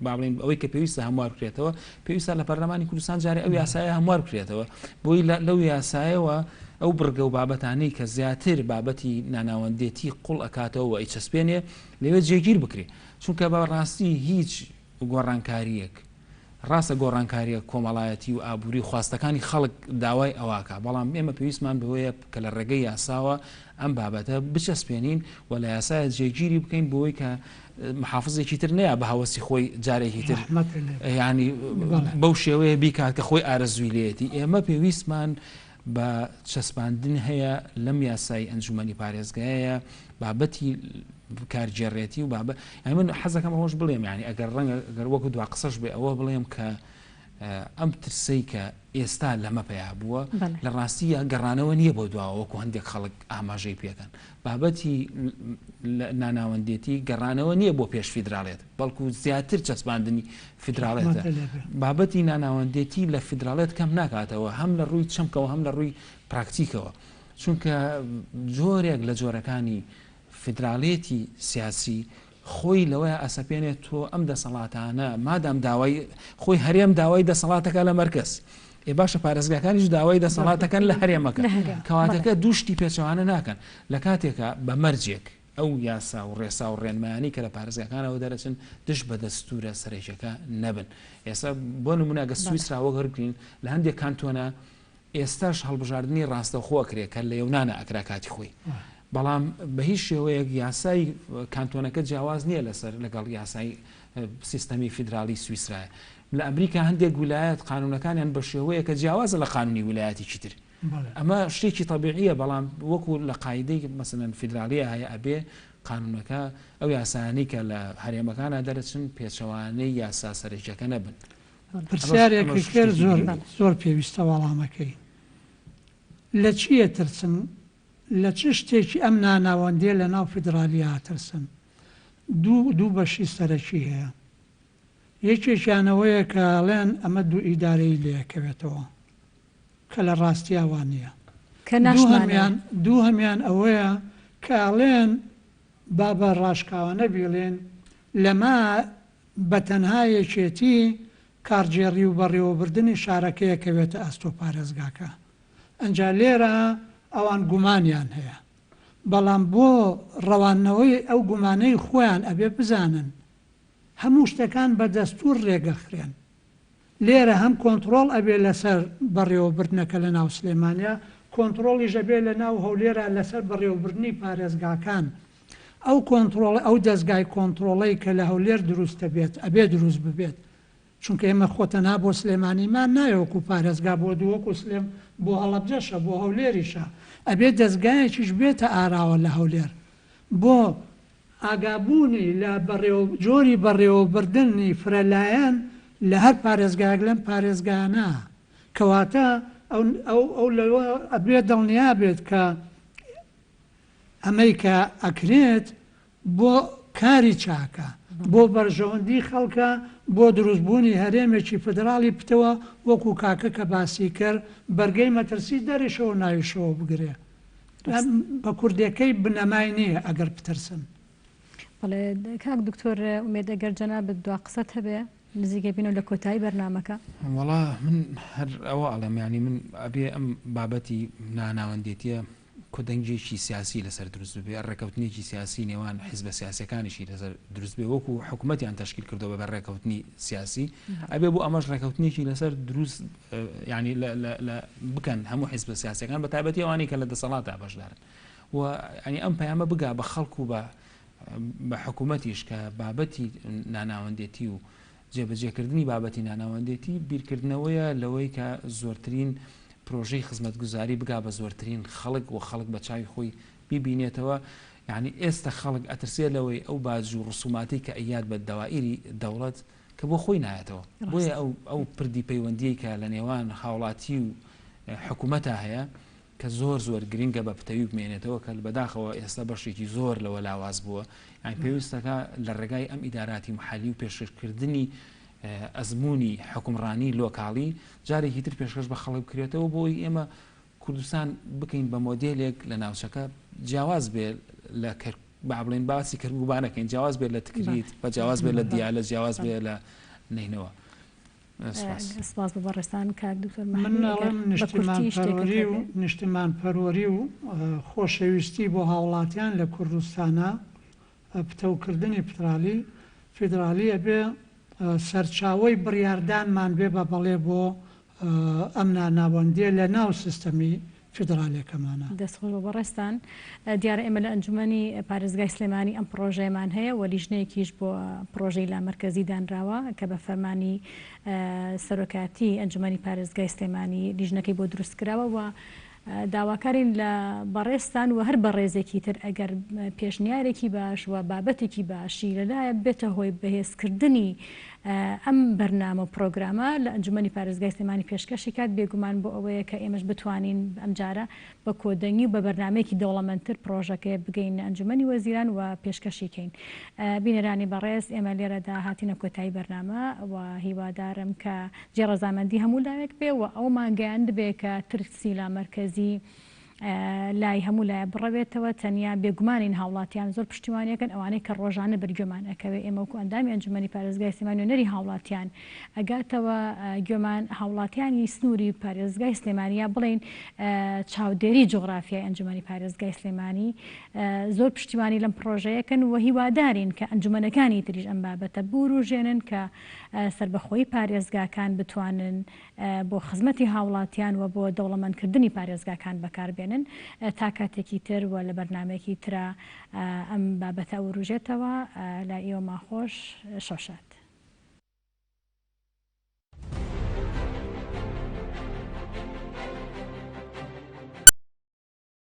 باڵێن ئەوەی کە پێویستە هەموار بکرێتەوە، پێویستە لە پەرلەمانی کوردستان جارێ ئەو یاسایە هەموار بکرێتەوە بۆی لەو یاسایەوە ئەو بڕگە و بابەتانەی کە زیاتر بابەتی ناناوەندێتی قوڵ ئەکاتەوە ئەیچەسپێنێ لەوێ جێگیر بکرێ، چونکە بەڕاستی هیچ گۆڕانکاریەک ڕاستە گۆڕانکاریە کۆمەڵایەتی و ئابووری خواستەکانی خەڵک داوای ئەواکە، بەڵام ئێمە پێویستمان بەوەیە کە لە ڕێگەی یاساوە ئەم بابەتە بچەسپێنین و لە یاسایە جێگیری بکەین بۆی کە محافزێکی تر نەیە بە هەوەسی خۆی جارێکی تر ینی بەو شێوەیە بیکات کە خۆی ئارەزووی لێتی. ئێمە پێویستمان بە چەسپاندن هەیە لەم یاسای ئەنجومەنی پارێزگایە بابەتی کارجێڕێتی و بابە من حەزەکەم ئەوەش بڵێم، ینی ئەگەر ڕەنگە گەر وەکو دوا قسەش بێ ئەوە بڵێم کە ئەم ترسەی کە ئێستا لەمە پێیا بووە لە ڕاستیە گەڕانەوە نییە بۆ دواوە وەکو هەندێک خەڵک ئاماژەی پێکەن. بابەتی ناناوەندێتی گەڕانەوە نییە بۆ پێش فیدراڵێت، بەڵکو زیاتر چەسپاندنی فیدراڵێتە. بابەتی ناناوەندێتی لە فیدراڵێت کەم ناکاتەوە، هەم لە ڕووی چەمکەوە هەم لە ڕووی پراکتیکەوە، چونکە جۆرێک لە جۆرەکانی فیدراڵێتی سیاسی خۆی لەوەیە ئەسەپێنێت تۆ ئەم دەسەڵاتانە مادام داوای خۆی هەرێم داوای دەسەڵاتەکە لە مەرکەز، ئێ باشە پارێزگاکانیش داوای دەسەڵاتەکەن لە هەرێمەکە، کەواتەکە دووشتی پێچەوانە ناکەن لە کاتێکە بە مەرجێک ئەو یاسا و ڕێسا و ڕێنمایانی کە لە پارێزگاکانەوە دەرەچن دش بە دەستورە سەرێکەکە نەبن. ئێستا بۆ نمونەگە سویسراوە هەرگرین لە هەندێک کانتۆنە ئێستاش هەڵبژاردننی ڕاستەخۆکرێ کە لە یەونانە ئەکرا کاتی خۆی، بەڵام بە هیچ شێوەیەک یاسای کانتۆنەکە جیاواز نییە لەسەر لەگەڵ یاسای سیستەمی فیدرالی سویسرایە. لە ئەمریکا هەندێک ویلایەت قانونەکانیان بە شێوەیە کە جیاوازە لە قانونی ویلایەتی تر، ئەمە شتێکی طبیعیە، بەڵام وەکو لە قاعدەی مەسەلەن فیدرالیە هەیە ئەبێ قانونەکە ئەو یاسانەی کە لە هەرێمەکانە دەرەچن پێچەوانەی یاسا سەرێکیەکە نەبن.
پرسیارێکی کرد زۆر پێویستە وەڵامەکەی لە چیە ترسن، لە چ شتێکی ئەم ناناوەندێ لە ناو فیدرالیە ترسن؟ دوو بەشی سەرەکی هەیە. یەکێکیانەوەیە کە ئەڵێن ئەمە دوو ئیدارەی لێکەوێتەوە کە لە ڕاستیاوان نییە. دوو هەمیان ئەوەیە کە ئەڵێن با بە ڕاشکاوانە بێڵێن لەما بە تەنها یەکێتی کارجێڕی و بەڕێوەبردننی شارەکەیەکەوێتە ئەستۆ پارێزگاکە. ئەنجا لێرە ئەوان گومانیان هەیە، بەڵام بۆ ڕەوانەوەی ئەو گومانەی خۆیان ئەبێ بزانن هەموو شتەکان بە دەستور ڕێگەخرێن. لێرە هەم کۆنتترۆل ئەبێ لەسەر بەڕێوەبردنەکە لە ناو سلێمانیا، کۆنتترۆلیش ئەبێ لە ناو هەولێرە لەسەر بەڕێوەبردننی پارێزگاکان. ئەو کۆنتترۆڵ ئەو دەستگای کۆنتترۆڵی کە لە هەولێر دروستە بێت ئەبێ دروست ببێت، چونکە ئێمە خۆتەنا بۆ سلێمانیمان نایوەکو پارێزگا بۆ دووەکو سلێم بۆ هەڵەبجەشە بۆ هەولێریشە، ئەبێ دەستگایەکیش بێتە ئاراوە لە هەولێر بۆ ئاگابوونی لە جۆری بەڕێوەبردننی فرەلایەن لە هەر پارێزگاک لەم پارێزگانە، کەواتە ئەو لەوە ئەبێ دڵنیا بێت کە ئەمەی کە ئەکرێت بۆ کاری چاکە، بۆ بەرژەوەندی خەڵکە، بۆ دروستبوونی هەرێمێکی فدراڵی پتەوە وەکو کاکە کە باسی کرد بەرگەی مەترسی دەریشەوە ناویشەوە بگرێ. بە کوردەکەی بنەمای نییە ئەگەر بترسن.
بەڵێ کاک دکتۆر ئومێد ئەگەر جەنابەت دوا قسەت هەبێ نزیکە بینەوە لە کۆتایی بەرنامەکە.
وەڵا من هەر ئەوە ئەڵێم، ینی من ئەبێ ئەم بابەتی ناناوەندێتیە کۆدەنگێکی سیاسی لەسەر دروست بێ، ڕێکەوتنێکی سیاسی نێوان حیزبە سیاسەکانیشی لەسەر دروست بێ، وەکو حکوومەتیان تەشکیل کردەوە بە ڕێکەوتنی سیاسی، ئەبێ بۆ ئەمەش ڕێکەوتنێکی لەسەر دروست ینی بکەن هەموو حیزبە سیاسەکان بە تایبەتی ئەوانی کە لە دەسەڵاتە بەشدارن و ینی ئەم پەیامە بگا بە خەڵکو بە حکوومەتیش کە بابەتی ناناوەندێتی و جێبەجێکردنی بابەتی ناناوەندێتی بیرکردنەوەیە لەوەی کە زۆرترین پرۆژەی خزمەتگوزاری بگا بە زۆرترین خەڵک و خەڵک بە چاوی خۆی ببینێتەوە. یعنی ئێستا خەڵک ئەترسێ لەوەی ئەو باج و ڕسوماتی کە ئەیاد بە دەوائری دەوڵەت کە بۆ خۆی نایەتەوە، بۆیە ئەو پردی پەیوەندی کە لە نێوان هاوڵاتی و حکوومەتە هەیە کە زۆر گرنگە بە پتەوی بمێنێتەوە کە بەداخەوە ئێستا بەشێکی زۆر لەوە لاواز بووە. یان پێویستەکە لە ڕێگای ئەم ئیداراتی محالی و پێشکردنی ئەزمموی حکومڕانی لۆکاڵی جارێکی تر پێشکەش بە خەڵک بکرێتەوە بۆی ئێمە کوردستان بکەین بە مۆدێلێک لە ناوچەکە جیاواز بێ لە بڵێن باسی کردوبانەکەین، جیاواز بێت لە تکریت، بە جیاواز بێت لە دیالە، جیاواز بێت لە نینەوە.
سپاس بە بەڕێستان کاک دکتۆر.
نیشتمان پەروەری و خۆشەویستی بۆ هاوڵاتیان لە کوردستانە پتەوکردنی فیدرالی ئەبێ سەرچاوەی بڕیاردانمان بێ بە بەڵێ بۆ ئەم ناناوەندیە لە ناو سیستەمی فیدراالێکەمانە.
دەستخۆش بە بەڕێستان. دیارە ئێمە لە ئەنجومەنی پارێزگای سلێمانی ئەم پرۆژەیەمان هەیە و لیژنەیەکیش بۆ پرۆژەی لا مەرکەزی دانراوە کە بە فەرمانی سەرۆکاتی ئەنجومەنی پارێزگای سلێمانی لیژنەکەی بۆ دروستکراوە و داواکارین لە بەڕێستان و هەر بەڕێزێکی تر ئەگەر پێشنیارێکی باش و بابەتێکی باشی لەلایە بێتە هۆی بەهێزکردنی ئەم بەرنامە و پرۆگرامە لە ئەنجومەنی پارێزگای سلێمانی پێشکەشی کات بێگومان بۆ ئەوەیە کە ئێمەش بتوانین ئەمجارە بە کۆدەنگی و بە بەرنمەیەکی دەوڵەمەندتر پرۆژەکە بگەین ئەنجومەنی وەزیران و پێشکەشیکەین. بینەرانی بەڕێز ئێمە لێرەدا هاتینە کۆتایی بەرنامە و هیوادارم کە جێڕەزامەندی هەموو لایەک بێ و ئەو ماگەیان دەبێت کە ترسی لا مەرکەزی لای هەموو لایە بڕەوێتەوە، تەنیا بێگومانین هاوڵاتیان زۆر پشتیوانیەکەن ئەوانەی کە ڕۆژانە بەرگوێمان ئەکەوێت. ئێمە وەکو ئەندامی ئەنجومەنی پارێزگای سلێمانی و نەری هاوڵاتیان ئەگاتەوە گوێمان هاوڵاتیانی سنووری پارێزگای سلێمانیا بڵین چاودێری جغرافیای ئەنجومەنی پارێزگای سلێمانی زۆر پشتیوانی لەم پرۆژەیەکەن و هیوادارین کە ئەنجومەنەکانی تریش ئەم بابەتە بوروژێنن کە سربەخۆی پارێزگاکان بتوانن بۆ خزمەتی هاوڵاتیان و بۆ دەوڵەمەندکردنی پارێزگاکان بەکاربێنن. تا کاتێکی تر و لە بەرنمێکی ترە ئەم بابەتە وروژێتەوە. لا ئێوە ماخۆش شەشات.